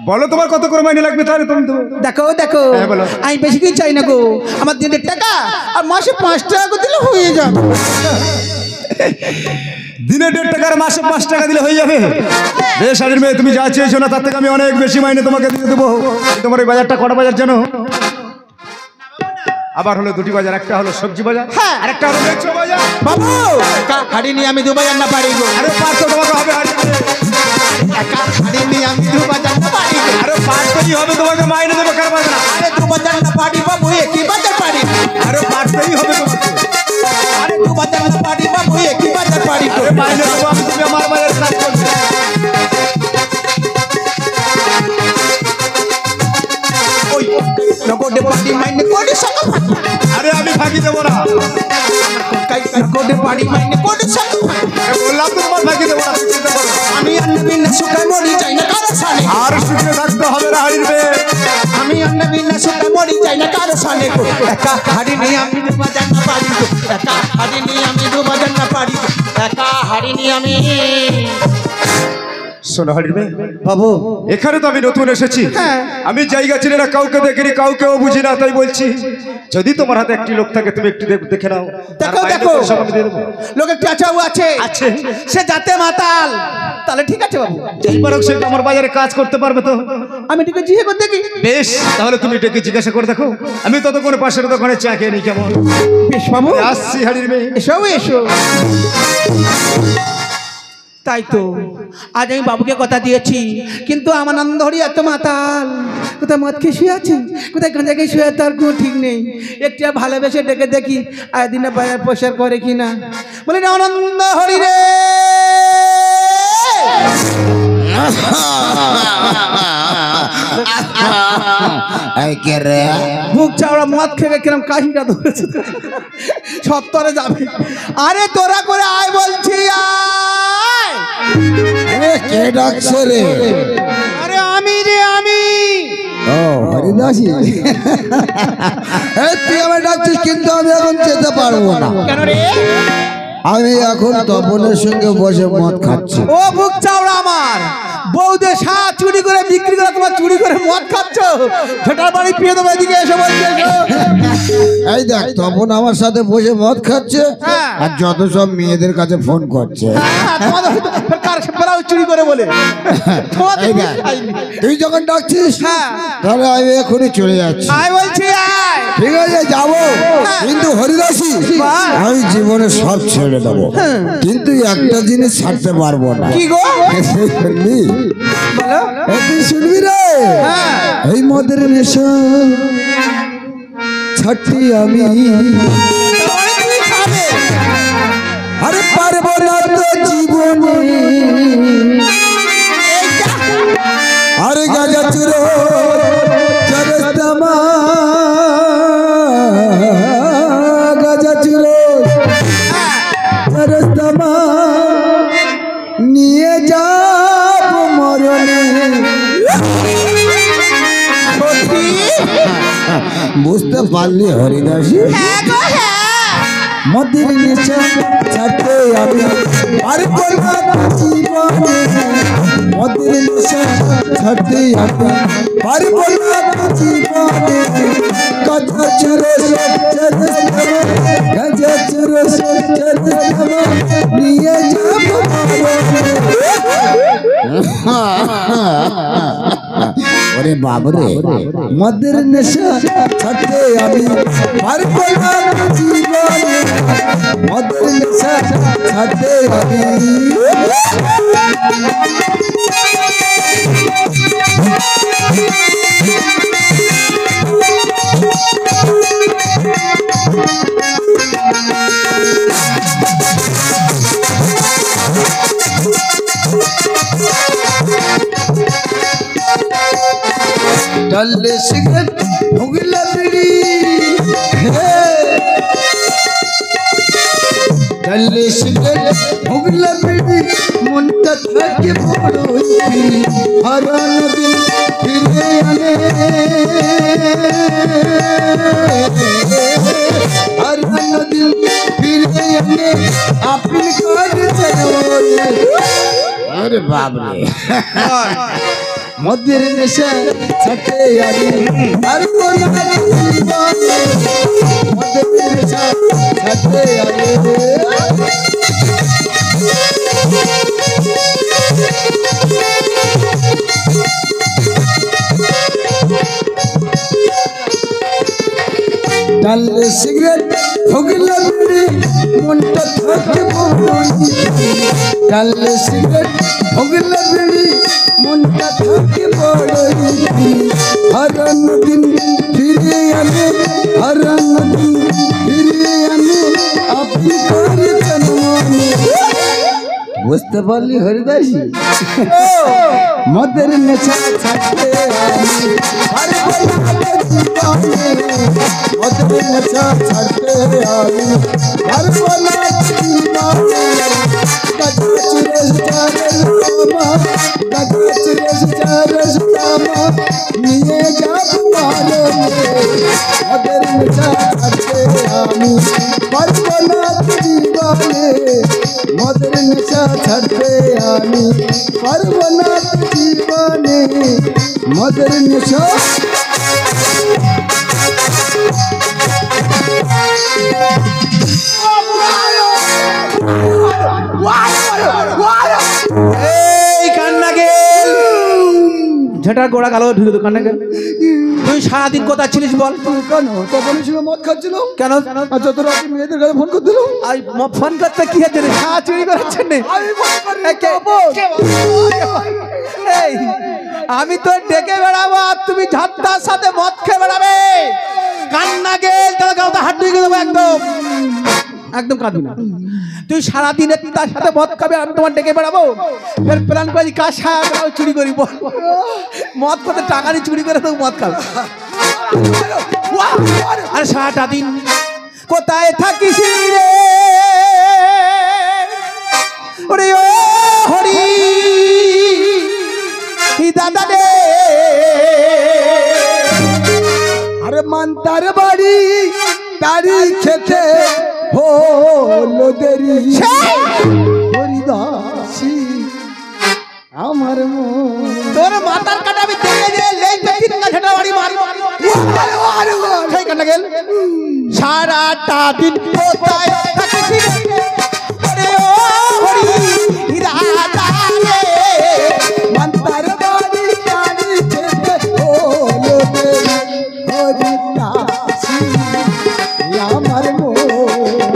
বলো তোমার কত করে মাইনে লাগবে, তাহলে তুমি দেবো। দেখো দেখো, হ্যাঁ, বলো। আমি বেশি কিছু চাই না গো, আমার 1.5 টাকা আর মাসে 5 টাকা করে দিলে হয়ে যাবে। দিনে 1.5 টাকা আর মাসে 5 টাকা দিলে হয়ে যাবে? বেশ হারির মেয়ে, তুমি যা চেয়েছো না তার থেকে আমি অনেক বেশি মাইনে তোমাকে দিয়ে দেবো। তোমার এই বাজারটা কটা বাজার জানো? আবার হলো দুটি বাজার, একটা হলো সবজি বাজার, হ্যাঁ। আর একটা হলো মাংস বাজার। বাবু হাড়ি নিয়ে আমি 2 বাজার না পারি গো। আরে পারতো তোমাকে হবে হাড়ি। একা হাড়ি নিয়ে আমি 2 বাজার না পারি গো। আরে পারতেই হবে, তোমাকে মাইনে দেবো, কেন পারবে না? আরে 2 বাজার না পারি বাবু, একই বাজার পারি। আরে পারতেই হবে তোমাকে। আরে 2 বাজার না পারি বাবু, একই বাজার পারি গো। আরে মাইনে দেবো আমি, তুমি আমার বাজারে কাজ করবে। ওই নগদে পারি মাইনে করে সকাল। আরে আমি ফাঁকি দেবো না। কাই নগদে পারি মাইনে করে সকাল। আরে বললাম তো তোমার ফাঁকি দেবো না, তুমি চিন্তা করো না। আমি বিনা সুখে মরি যাই না কারো সানে। আর সুখে থাকতে হবে না হাড়ির মেয়ে। আমি বিনা সুখে মরি যাই না কারো সানে গো। একা হাড়ি নিয়ে আমি 2 বাজার না পারি গো। একা হাড়ি নিয়ে আমি 2 বাজার না পারি গো। একা হাড়ি নিয়ে আমি। শোনো হাড়ির মেয়ে, বাবু এখানে তো আমি নতুন এসেছি। হ্যাঁ। আমি জায়গা চিনি না, কাউকে দেখিনি, কাউকেও বুঝি না, তাই বলছি যদি তোমার হাতে একটি লোক থাকে তুমি একটু দেখে নাও। তার দেখো মাইনে দেখো, তো সব আমি দিয়ে দেবো। লোকের চাচাও আছে আছে। সে যাতে মাতাল, তাহলে ঠিক আছে বাবু। এইবার সে আমার বাজারে কাজ করতে পারবে তো? আমি ঠিক জিজ্ঞেস করে দেখি। বেশ, তাহলে তুমি ডেকে জিজ্ঞাসা করে দেখো। আমি ততক্ষণে পাশের দোকানে চা খেয়ে নিই, কেমন? বেশ বাবু, আসছি হাড়ির মেয়ে। এসো এসো। তাই তো আজ আমি বাবুকে কথা দিয়েছি, কিন্তু আমার নন্দহরি এত মাতাল, কোথায় মদ খেয়ে শুয়ে আছে, কোথায় গাঁজা খেয়ে শুয়ে, তার কোনো ঠিক নেই। একটু ভালোবেসে ডেকে দেখি আর দিনে বাজার প্রসার করে কিনা। বলি না আনন্দ হরি রে, এই কে রে? মুখ চাওড়া মদ খেয়ে কিরম কাশিটা ধরেছে সত্তরে যাবে। আরে তোরা করে আয় বলছি আয়। আরে কে ডাকছে রে? আরে আমি রে আমি। ও হরিদাসী, এই তুই আমায় ডাকছিস কিন্তু আমি এখন যেতে পারবো না। কেন রে? আমি এখন তপনের সঙ্গে বসে মদ খাচ্ছি। ও মুখ চাওড়া আমার বউদের শাক চুরি করে বিক্রি করে তোমার চুরি করে মদ খাচ্ছ। ছোটার বাড়ি পিয়ে দেবো, এদিকে এসে বলছে এই দেখ তপন আমার সাথে বসে মদ খাচ্ছে আর যত সব মেয়েদের কাছে ফোন করছে। চুরি করে বলে এই দেখ, তুই যখন ডাকছিস তাহলে আমি এখনই চলে যাচ্ছি। আয় বলছি আয়। ঠিক আছে যাবো, কিন্তু হরিদাসী আমি জীবনে সব ছেড়ে দেবো, কিন্তু একটা জিনিস ছাড়তে পারবো না। কি গো? শুনবি? বলো। এ তুই শুনবি রে? এই মদের নেশা ছাড়তে আমি আরে পারবো না তো জীবনে। আরে গাজা চুরো চরস্তমা, গাজা চুরো চরস্তমা নিয়ে যাব মরণে। বুঝতে পারলি হরিদাসী? মদের নেশা ছাড়তে আমি পারবো না জীবনে। মদের নেশা ছাড়তে আমি পারবো না জীবনে। গাজা চুরস চরস্তমা, গাজা চুরস চরস্তমা নিয়ে যাব মরণে। ওরে বাবরে, মদের নেশা ছাড়তে আমি পারবো না জীবনে। মদের নেশা ছাড়তে আমি ডালে সিগারেট ভুগলা বিড়ি, ডালে সিগারেট ভুগলা বিড়ি মনটা থাকে বড়ই হারানো দিন ফিরে আনে। হারানো দিন ফিরে আনে আপনি করে। আরে বাবরে, মদের নেশা ছাড়তে আমি পারবো না জীবনে। মদের নেশা ছাড়তে আমি ডালে সিগারেট ভুগলা বিড়ি মনটা থাকে বড়ই। ডালে সিগারেট ভুগলা বিড়ি মনটা থাকে বড়ই হারানো দিন ফিরে আনে। হারানো দিন ফিরে আনে আপনি করেছেন মনে। বুঝতে পারলি হরিদাসী? মদের নেশা ছাড়তে আমি পারবো না জীবনে। মদের নেশা ছাড়তে আমি পারবো না জীবনে। গাজা চুরস চরস্তমা, গাজা চুরস চরস্তমা নিয়ে যাব মরণে। মদের নেশা ছাড়তে আমি পারবো না জীবনে। মদের নেশা ছাড়তে আমি পারবো না জীবনে। মদের নেশা এই কান্না গেল ঝেটার গোড়া কালো ঢুকে দোকানে গেল। তুই সারাদিন কোথায় ছিলিস বল? কেন তপনের সঙ্গে মদ খাচ্ছিল? কেন? আর যত রাতে মেয়েদের কাছে ফোন করছিল। আর ফোন করতে কি হচ্ছে রে? শাক চুরি করাচ্ছেন না? এই আমি তো ডেকে বেড়াবো আর তুমি ঝাত্তার সাথে মদ খেয়ে বেড়াবে। কান্না গেল তাহলে গাওটা হাত ধুয়ে দেবো একদম। একদম কাঁদবি না। তুই সারাদিনে তার সাথে মদ খাবে, আমি তোমার ডেকে বেড়াবো। এর প্ল্যান করি কাজ সারা চুরি করি, মদ করতে টাকা নিয়ে চুরি করে তো মদ খাবে। আর সারাটা দিন কোথায় থাকিস রে ওরে ও হরি দাদা রে, আরে মান্তার বাড়ি তারি খেতে হলো দেরি হরিদাসী আমার মন। তোর মাথার কাটা আমি দেখে যে লেজটা তিন গাছটা বাড়ি মারবো। সেই কাটা গেল সারাটা দিন কোথায় থাকিস রে ও হরি দাদা রে, মান্তার বাড়ি তারি খেতে হলো দেরি হরিদাসী আমার মন।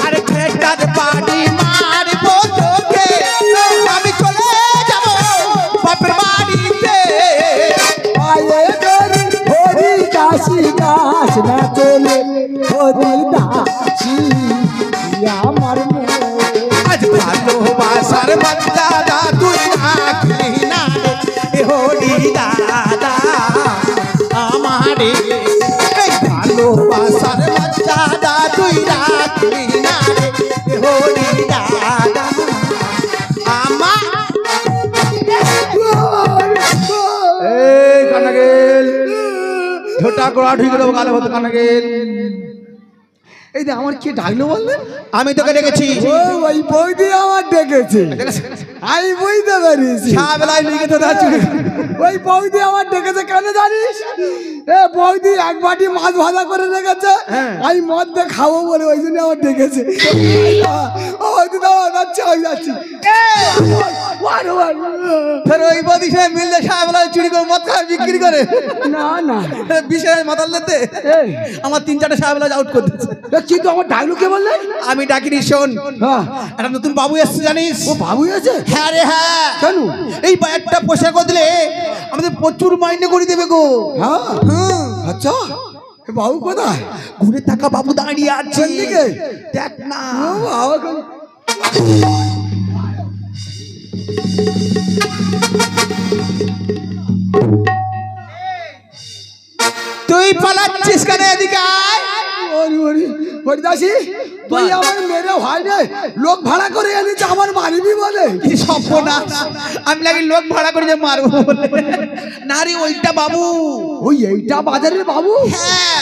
আরে খেটার বাড়ি মারবো তোকে, আমি চলে যাব বাপের বাড়িতে। পায়ে ধরি হরিদাসী গাছ না চলে হরিদাসী আমার মন। আজ ভালোবাসার বাচ্চারা তুই রাখলি না রে হরি দাদা আমারে, এই ভালোবাসার বাচ্চারা তুই রাখলি না রে হরি দাদা আমার। এই কানা গেল ছোটা গোড়া ঢুকে দেবো গালে হতো কানা গেল। এই যে আমার কে ডাকলো বললেন? আমি তোকে ডেকেছি, ওই বৌদি আমার ডেকেছে, আমি বুঝতে পারিছি। সাবেলায় লিখে তো চুরি। ওই বৌদি আমার ডেকেছে কেন জানিস? এ বৌদি এক বাটি মাছ ভাজা করে রেখেছে, আমি মদ দিয়ে খাবো বলে ওই জন্য আমার ডেকেছে। ও বৌদি দাও যাচ্ছি, আমি যাচ্ছি। ফের ওই বদি সে মিললে সাবেলায় চুরি করে মদ খায় বিক্রি করে। না না বিশেষ মাতাল লেতে আমার 3-4টা সাবেলা আউট করে দিচ্ছে। কিন্তু আমার ডাকলো কে বললেন? আমি ডাকিনি, শোন হ্যাঁ একটা নতুন বাবু এসছে জানিস? ও বাবু আছে? হ্যাঁ রে হ্যাঁ। কেন? এই একটা পোশাক করে দিলে আমাদের প্রচুর মাইনে করে দেবে গো। হ্যাঁ হুম। আচ্ছা এ বাবু কোথায়? ঘুরে থাকা বাবু দাঁড়িয়ে আছে, কোন দিকে? দেখ না। ও বাবা কোন- তুই পালাচ্ছিস কেন? এদিকে আয়। ওরে ওরে হরিদাসী তুই আমার মেরে হয় রে, লোক ভাড়া করে এনেছে আমার মারবি বলে। কি সর্বনাশ, আমি লাগি লোক ভাড়া করে যে মারবো বলে। না রে ওইটা বাবু। ওই এইটা বাজারের বাবু? হ্যাঁ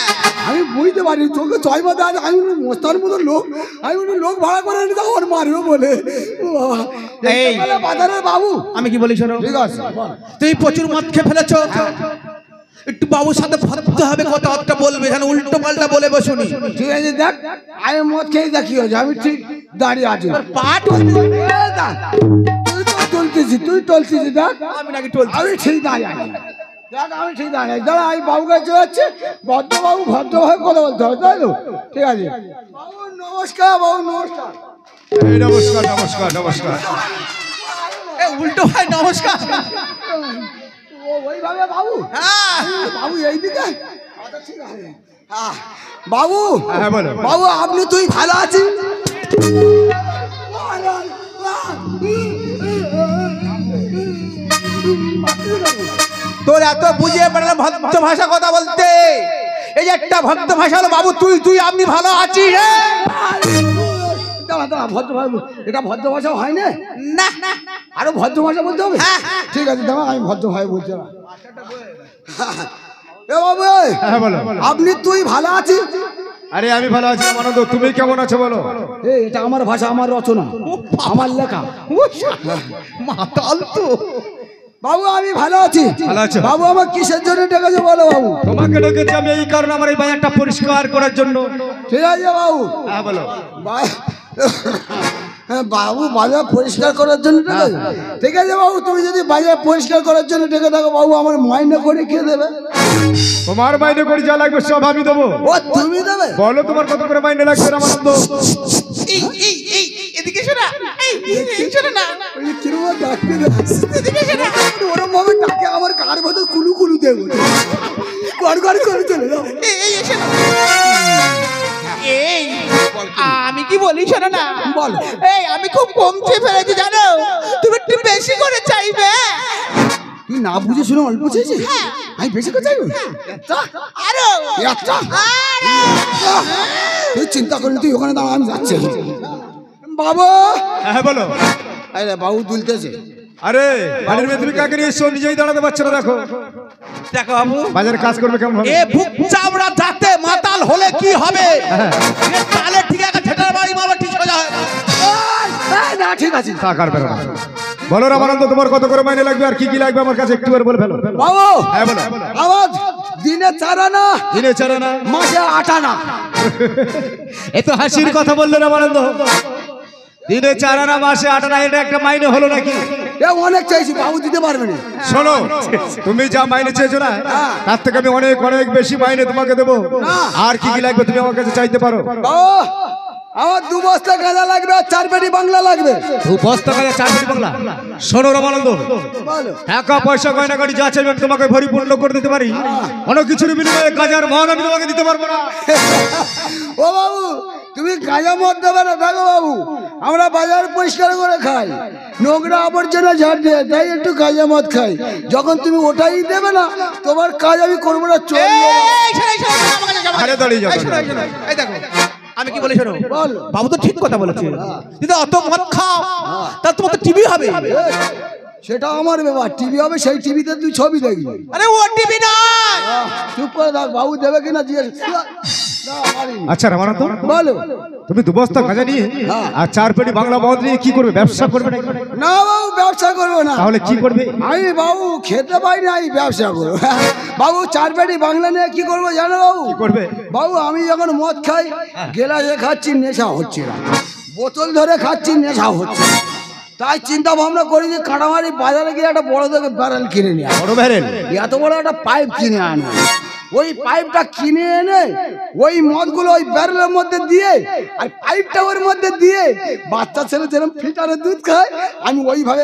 আমি বুঝতে পারি তোকে ছয় মাথা আছে, আমি মস্তার মতো লোক, আমি লোক ভাড়া করে এনেছে আমার মারবে বলে। ও বাবা, এই। এইটা বলে বাজারের বাবু? আমি কি বলি শোনো, ঠিক আছে বল। তুই প্রচুর মদ খেয়ে ফেলেছ, একটু বাবুর সাথে ভাবতে হবে, কথাবার্তা বলবে, যেন উল্টো পাল্টা বলে বসুনি। ঠিক আছে দেখ, আমি মদ খেয়ে দেখি হয়েছে, আমি ঠিক দাঁড়িয়ে আছি। পাট এ দেখ, তুই তো টলতেছিস, তুই টলতেছিস দেখ, আমি নাকি টল। আমি ঠিক দাঁড়িয়ে আছি। দেখ আমি ঠিক দাঁড়িয়ে আছি, দাঁড়া আমি বাবু কাছে যাচ্ছি, ভদ্রবাবু ভদ্রভাবে কথা বলতে হবে, তাই তো? ঠিক আছে বাবু নমস্কার, বাবু নমস্কার। এই নমস্কার নমস্কার নমস্কার। এ উল্টো ভাই নমস্কার। ও ওইভাবে বাবু? হ্যাঁ বাবু এইদিকে? আচ্ছা ঠিক আছে। হ্যাঁ বাবু, হ্যাঁ বলো। বাবু আপনি তুই ভালো আছিস? তোর এত বুঝিয়ে পারলাম ভক্ত ভাষা কথা বলতে। এই যে একটা ভক্ত ভাষা হলো বাবু তুই তুই আপনি ভালো আছিস রে? দাঁড়া দাঁড়া, ভদ্র ভাষা, এটা ভদ্র ভাষা হয় না? না না আরো ভদ্র ভাষা বলতে হবে? হ্যাঁ। ঠিক আছে দাঁড়া, আমি ভদ্র ভাষা বলছি না। এ বাবু হ্যাঁ বলো। আপনি তুই ভালো আছিস? আরে আমি ভালো আছি আনন্দ, তুমি কেমন আছো বলো? এই এটা আমার ভাষা, আমার রচনা, আমার লেখা। মাতাল তো। বাবু আমি ভালো আছি। ভালো আছো? বাবু আমার কিসের জন্য ডেকেছো বলো বাবু? তোমাকে ডেকেছি আমি এই কারণে, আমার এই বাজারটা পরিষ্কার করার জন্য। ঠিক আছে বাবু। হ্যাঁ বলো। হ্যাঁ বাবু বাজার পরিষ্কার করার জন্য ডেকেছো? ঠিক আছে বাবু, তুমি যদি বাজার পরিষ্কার করার জন্য ডেকে থাকো বাবু, আমার মাইনে করে কে দেবে? তোমার মাইনে করে যা লাগবে সব আমি দেবো। ও তুমি দেবে? বলো তোমার কত করে মাইনে লাগবে আনন্দ? এই এই এই এদিকে শোনা, এই শোনা না, ওই কিরকম ডাকতে দে। এদিকে শোনা। ওরম ভাবে ডাকে আমার কার ভেতর কুলু কুলু দেবো, গড় গড় করে চলে যাও। এই এই শোনা। এই আমি কি বলি শোনা বল। এই আমি খুব কম চেয়ে ফেলেছি জানো, তুমি একটু বেশি করে চাইবে। তুই না বুঝে শুনে অল্প চেয়েছিস, আমি বেশি করে চাইবো। আরো আচ্ছা তুই চিন্তা করিনি, তুই ওখানে দাঁড়া, আমি যাচ্ছি। বাবু হ্যাঁ বলো। আরে বাবু দুলতেছে। আরে বাড়ির মেয়ে তুমি কাকে নিয়ে এসছো, নিজেই দাঁড়াতে পারছো না? দেখো দেখো বাবু, বাজারে কাজ করবে কেমন হবে? এ ভুক চামড়া যাতে মাতাল হলে কি হবে? এ তালে ঠিক আছে, ছেটার বাড়ি মারবা ঠিক হয়ে যায়। না ঠিক আছে। টাকার বেরো বলো রামানন্দ, তোমার কত করে মাইনে লাগবে আর কি কি লাগবে আমার কাছে একটু বলে ফেলো। বাবু হ্যাঁ বলো। আওয়াজ দিনে 4 আনা, দিনে 4 আনা, মাসে 8 আনা। এ তো হাসির কথা বললে রামানন্দ। দিনে 4 আনা মাসে 8 আনা, এটা একটা মাইনে হলো নাকি? এ অনেক চাইছি, বাবু দিতে পারবে না। শোনো, তুমি যা মাইনে চেয়েছো না তার থেকে আমি অনেক অনেক বেশি মাইনে তোমাকে দেবো। আর কি কি লাগবে তুমি আমার কাছে চাইতে পারো। বাবু আমার 2 বস্তা গাঁজা লাগবে আর 4 পেটি বাংলা লাগবে। 2 বস্তা গাঁজা 4 পেটি বাংলা। শোনো রামানন্দ, বলো। টাকা পয়সা গয়না গাড়ি যা চাইবে আমি তোমাকে পরিপূর্ণ করে দিতে পারি। অনেক কিছুর বিনিময়ে গাঁজার মান আমি তোমাকে দিতে পারবো না। ও বাবু তুমি গাঁজা মদ দেবে না? দেখো বাবু, আমরা বাজার পরিষ্কার করে খাই, নোংরা আবর্জনা ঝাড় দিয়ে, তাই একটু গাঁজা মদ খাই। যখন তুমি ওটাই দেবে না, তোমার কাজ আমি করবো না। চল আরে দাঁড়িয়ে যাও। এই দেখো আমি কি বলি শোনো, বল। বাবু তো ঠিক কথা বলেছে, কিন্তু অত মদ খাও তাহলে তোমার তো টিভি হবে। সেটা আমার ব্যাপার, টিভি হবে, সেই টিভিতে তুই ছবি দেখবি। আরে ও টিভি নয়। চুপ করে থাক, বাবু দেবে কিনা জিজ্ঞেস। আচ্ছা রামানন্দ, বলো। তুমি 2 বস্তা গাঁজা নিয়ে আর 4 পেটি বাংলা মদ নিয়ে কি করবে? ব্যবসা করবে নাকি? না বাবু ব্যবসা করবো না। তাহলে কি করবে? আমি বাবু খেতে পাই না, আমি ব্যবসা করবো। বাবু 4 পেটি বাংলা নিয়ে কি করবো জানো বাবু? কি করবে? বাবু আমি যখন মদ খাই, গেলাসে খাচ্ছি, নেশা হচ্ছে না, বোতল ধরে খাচ্ছি, নেশা হচ্ছে না। তাই চিন্তা ভাবনা করি যে কাটামারি বাজারে গিয়ে একটা বড় থেকে ব্যারেল কিনে নিয়ে আসবো। বড় ব্যারেল? এত বড় একটা পাইপ কিনে আনবো। ওই পাইপটা কিনে এনে ওই মদগুলো ওই ব্যারেলের মধ্যে দিয়ে, আর পাইপটা ওর মধ্যে দিয়ে, বাচ্চা ছেলে যেরকম ফিল্টারে দুধ খায়, আমি ওইভাবে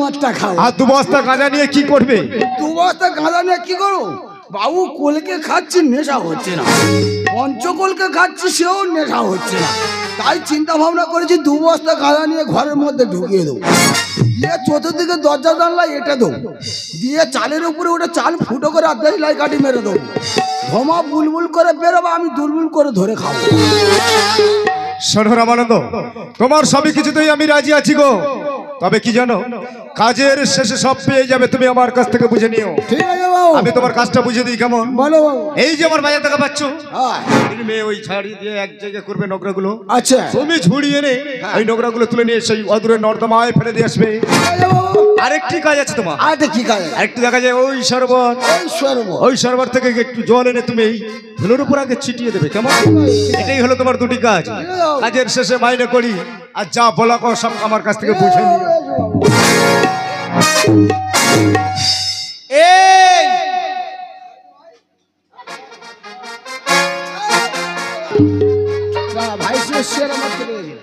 মদটা খাবো। আর 2 বস্তা গাঁজা নিয়ে কি করবে? 2 বস্তা গাঁজা নিয়ে কি করবো বাবু? কোলকে খাচ্ছি, নেশা হচ্ছে না। পঞ্চকোলকে খাচ্ছি, সেও নেশা হচ্ছে না। তাই চিন্তা ভাবনা করেছি 2 বস্তা গাঁজা নিয়ে ঘরের মধ্যে ঢুকিয়ে দেবো, দিয়ে চতুর্দিকে দরজা জানলা এটা দেবো, দিয়ে চালের উপরে ওটা চাল ফুটো করে আধা লাই কাটি মেরে দেবো। ধমা বুলবুল করে বেরোবো, আমি দুলবুল করে ধরে খাবো। শোনো রামানন্দ, তোমার সবই কিছুতেই আমি রাজি আছি গো। তবে কি জানো, কাজের শেষে সব পেয়ে যাবে, তুমি আমার কাছ থেকে বুঝে নিও। ঠিক আছে বাবু, আমি তোমার কাজটা বুঝে দিই কেমন? বলো বাবু। এই যে আমার বাজার টাকা পাচ্ছ, হ্যাঁ তুমি মেয়ে ওই ছাড়ি দিয়ে এক জায়গায় করবে নোংরাগুলো। আচ্ছা তুমি ঝুড়িয়ে এনে ওই নোংরাগুলো তুলে নিয়ে সেই অদূরে নর্দমায় ফেলে দিয়ে আসবে। আরেকটি কাজ আছে তোমার। আরেকটা কি কাজ? আরেকটু দেখা যায় ওই সরোবর, ওই সরোবর থেকে একটু জল এনে তুমি এই ধুলোর উপর আগে ছিটিয়ে দেবে, কেমন? এটাই হলো তোমার 2টি কাজ। কাজের শেষে মাইনে করি, আর যা বলা কর সব আমার কাছ থেকে বুঝে নিও। এই ভাই শেয়ারে মদ খেতে গেছে,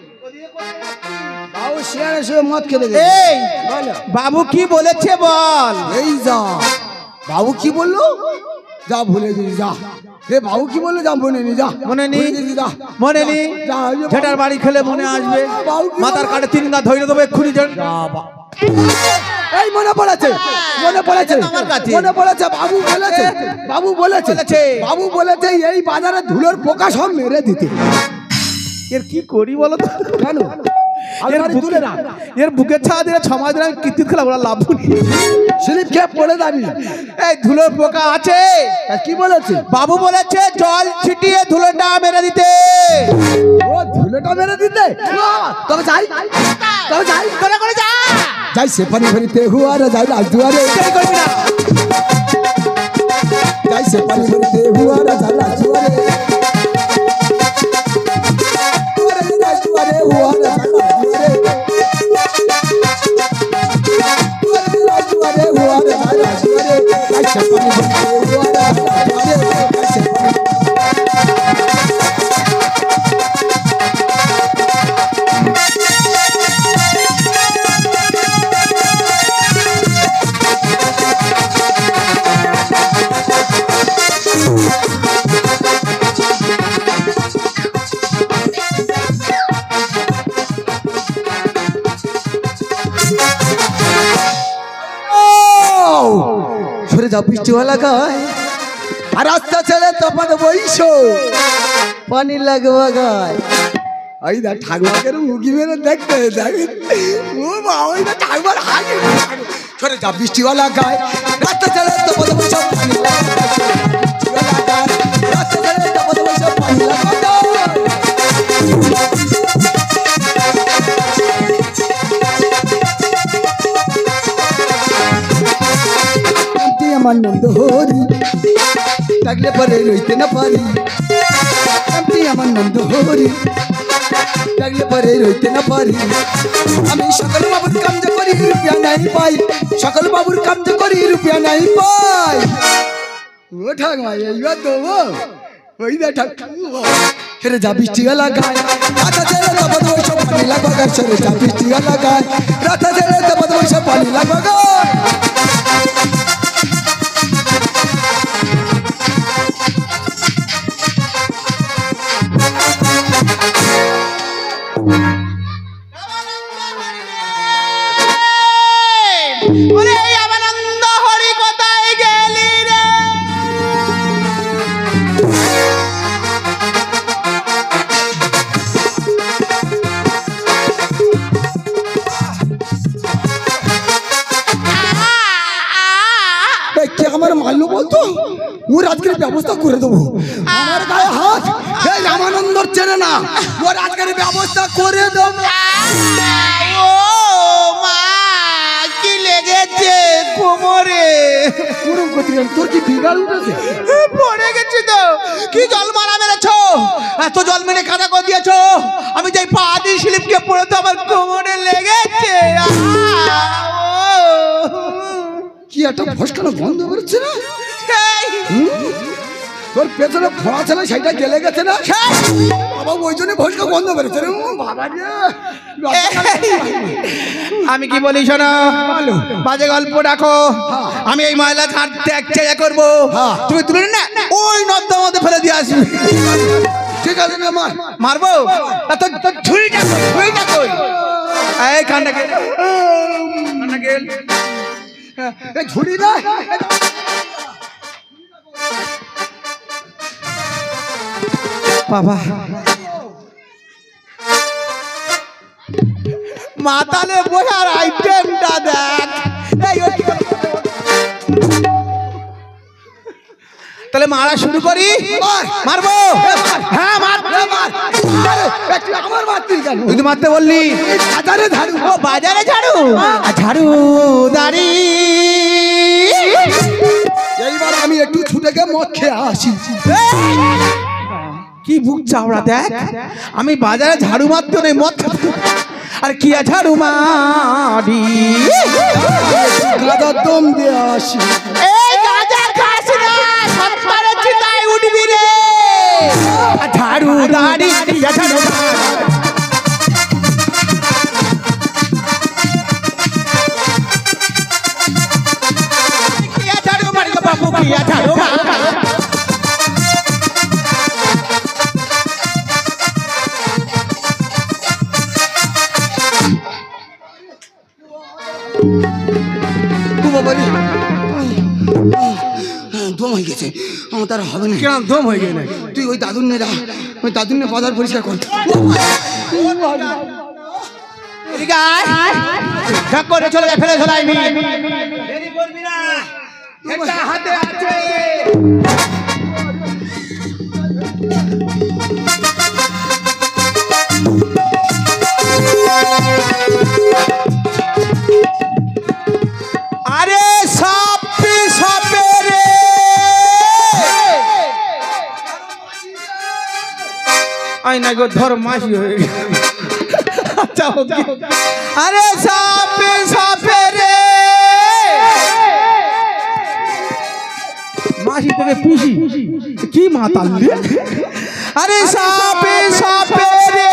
বাবু শেয়ারে শুয়ে মদ খেতে গেছে। এই বলো। বাবু কি বলেছে বল। এই যা বাবু কি বললো, যা ভুলে গেছি, যা। এ বাবু কি বললো, যা মনে নি, যা মনে নি, ভুলে গেছি, যা। মনে নি, যা, ওই যে ছেটার বাড়ি খেলে মনে আসবে। বাবু কি মাথার বললো? কাটে 3 গা ধরে দেবো এক্ষুনি। এই মনে পড়েছে, মনে পড়েছে, আমার কাছে। মনে পড়েছে, বাবু বলেছে, বাবু বলেছে, বাবু বলেছে এই বাজারে ধুলোর পোকা সব মেরে দিতে। এর কি করি বলো তো? কেন? আলমারি তুলে রাখ। এর বুকের ছাড়া দিলে 6 মাস ধরে আমি কিস্তির খেলা ওরা লাভ করি। স্লিপ খেয়ে পড়ে দাঁড়িয়ে। এই ধুলোর পোকা আছে, তা কি বলেছে? বাবু বলেছে জল ছিটিয়ে ধুলোটা মেরে দিতে। ও ধুলোটা মেরে দিতে? তবে যাই, তবে যাই, করে করে যা। যাই সেপানি ভরিতে হুয়ারে, যাই রাজদুয়ারে, দেরি করবি না। যাই সেপানি ভরিতে হুয়ারে, যাই রাজদুয়ারে, রাজদুয়ারে হুয়ারে, যাই রাজদুয়ারে, রাজদুয়ারে হুয়ারে, যাই রাজদুয়ারে, যাই সেপানি ভরিতে হুয়ারে, যাই রাজদুয়ারে, যাই সেপানি। যা বৃষ্টিওয়ালা গায় আর রাস্তা ছেড়ে তফাত বইছো পানি লাগবা গায় ওই দা ঠাকুমাকে মুখি মেরে দেখতে দেখে ও মা ওই দা ঠাকুমার হাগে ছোট যা বৃষ্টিওয়ালা গায় রাস্তা ছেড়ে তফাত বইছো পানি লাগবা গায় রাস্তা ছেড়ে তফাত বইছো পানি লাগবা গায় আমার নন্দ হরি থাকলে পরে রইতে না পারি আমার নন্দ হরি থাকলে পরে রইতে না পারি আমি সকল বাবুর কাম যে করি রুপিয়া নাই পাই সকল বাবুর কাম যে করি রুপিয়া নাই পাই ও ঠাকুমা এইবার দেবো ওই দা ঠাকুমা হেরে যা বৃষ্টিওয়ালা গায় রাতা ছেড়ে তপদ বৈশ পানি লাগবা গায় সরে যা বৃষ্টিওয়ালা গায় রাতা ছেড়ে তপদ বৈশ পানি লাগবা গায় ওরে আমানন্দ হরি কোথায় গেলি রে কে আমার মারলো বলতো ওর আজকের ব্যবস্থা করে দেবো আমার গায়ে হাত এই রামানন্দর চেনে না ওর আজকের ব্যবস্থা করে দেবো ও মা কি লেগেছে কোমরে তোর কি বিগাল উঠেছে পড়ে গেছি তো কি জল মারা মেরেছো এত জল মেরে কাদা করে দিয়েছো আমি যাই পা দিয়ে স্লিপকে পড়ে তো আমার কোমরে লেগেছে কি একটা ফসকানো বন্ধ করছে না তোর পেছনে ফোড়া ছিল সেইটা গেলে গেছে না বাবা ওই জন্য ফসকা বন্ধ করেছে রে বাবা আমি কি বলি শোনো বাজে গল্প রাখো আমি এই ময়লা ছাড়তে এক চেয়ে করবো তুমি তুলে না ওই নর্দমার মধ্যে ফেলে দিয়ে আসবি ঠিক আছে না মার মারবো তো ঝুড়িটা কই এই কান্না কে ঝুড়ি না বাবা মাতালে বোঝার আইটেমটা দেখ তাহলে মারা শুরু করি মারবো হ্যাঁ মার আমার মারতিস কেন তুই তো মারতে বললি বাজারে ঝাড়ু ও বাজারে ঝাড়ু ঝাড়ু দাঁড়ি এইবার আমি একটু ছুটে গিয়ে মদ খেয়ে আসি কি বুক চাওড়া দেখ আমি বাজারে ঝাড়ু মারতে নেই মদ খেতে আর কি ঝাড়ু মারি গাদার দম দিয়ে আসি এই গাজার খাস না সত্তরে চিতায় উঠবি রে ঝাড়ু দাঁড়ি ঝাড়ু ঝাড়ু মারি বাবু কি ঝাড়ু দম হয়ে গেছে আমার তার হবে না কেন দম হয়ে গেলে তুই ওই দাদুর নে যা ওই দাদুর নে বাজার পরিষ্কার কর করে চলে যায় ফেলে চলাইনি দেরি করবি না এটা হাতে আছে আরে সাপে সাপে রে আইনা গো ধর মাসি হয়ে গেল আচ্ছা ওকে আরে সাপে সাপে রে মাসি তোকে পুষি কি মাতাল রে আরে সাপে সাপে রে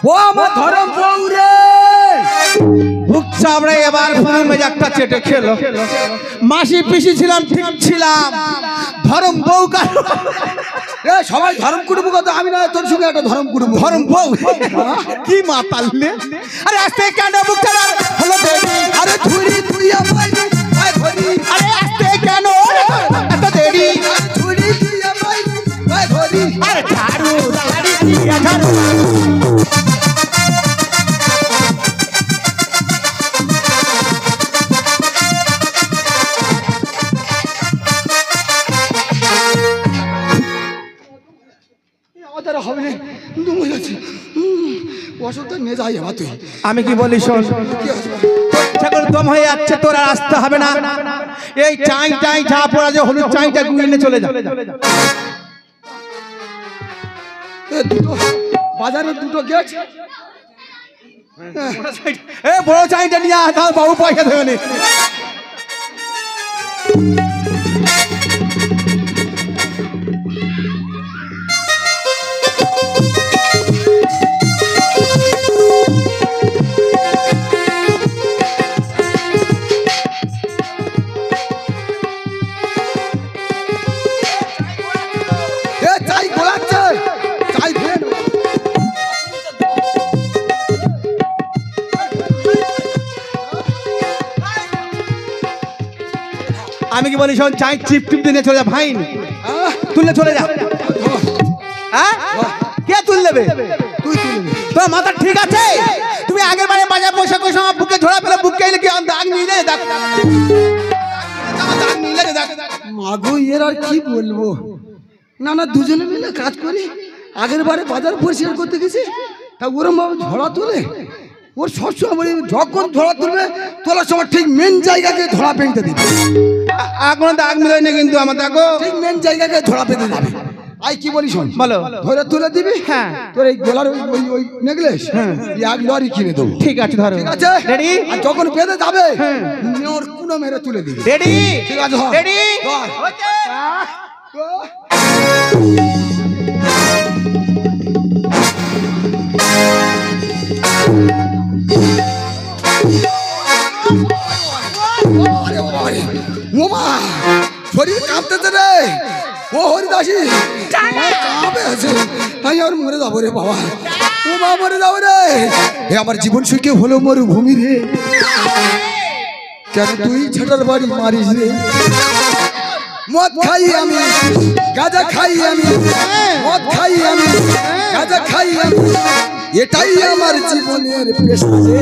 ও আমার ধরম বউ রে বুক চাবড়ে এবার ফুল মেজাকটা চেটে খেলো মাসি পিসি ছিলাম ঠিক ছিলাম ধরম বউ কার এ সবাই ধর্ম কুটুম্ব কথা, আমি না তোর সঙ্গে একটা ধর্ম কুটুম্ব। ধর্ম বউ কি মা পাললে? আরে আস্তে কেন বুক চালার হলো দেরি? আরে ধুরি তুই আমায় আয় ধরি, আরে আস্তে কেন এত দেরি? ধুরি তুই আমায় আয় ধরি। আরে ঝাড়ু দাঁড়ি দিয়া ঝাড়ু। আমাদের হবে না, তুমি যাচ্ছে অসুখ নিয়ে যাই আমার তুই। আমি কি বলি শোন, ঠাকুর দম হয়ে যাচ্ছে, তোর আর আসতে হবে না। এই চাই চাই যা পড়া যে হলুদ চাইটা গুইনে চলে যা। এ দুটো বাজারে দুটো গেট, এ বড় চাইটা নিয়ে আয়, তাও বাবু পয়সা দেবে না। এ চাই গোলাচ্ছে, চাই ফের আমি কি বলি শোন, চাই চিপ টিপ দিয়ে চলে যা, ভাইন তুললে চলে যা। হ্যাঁ কে তুল দেবে? তুই তুলে নে। তোর মাথা ঠিক আছে? তুমি আগের বারে বাজার পয়সা করে সময় বুকে ধরা পেলে বুকে এলে কি দাগ নিলে দাগ নিলে দাগ। মাগো এর আর কি বলবো, না না দুজনে মিলে কাজ করি। আগের বারে বাজার পরিষ্কার করতে গেছি, তা ওরম ভাবে ঝড়া তোলে। ওর সবসময় বলি যখন ঝড়া তুলবে তোলার সময় ঠিক মেন জায়গাকে ধরা পেঁচতে দিবে, এখনো দাগ মিলে না কিন্তু আমার দেখো। ঠিক মেন জায়গাকে ধরা পেতে যাবে। আই কি বলি শোন, বলো। ধরে তুলে দিবি। হ্যাঁ। তোর এই গলার ওই নেকলেস এক লরি কিনে দেবো। ঠিক আছে ধরো। ঠিক আছে রেডি? আর যখন বেঁধে যাবে ওর কোনো মেরে তুলে দিবি। রেডি? ঠিক আছে ধর। রেডি? ধর। ওমা শরীর কাঁপতেছে রে, ও হরিদাসী কাঁপে আছে, তাই আর মরে যাবো রে বাবা। ও মা মরে যাবো রে, এ আমার জীবন সুখে হলো মরুভূমি রে। কেন তুই ছেটার বাড়ি মারিস রে? মদ খাই আমি, গাঁজা খাই আমি, মদ খাই আমি, গাঁজা খাই আমি, এটাই আমার জীবনের পেশা রে।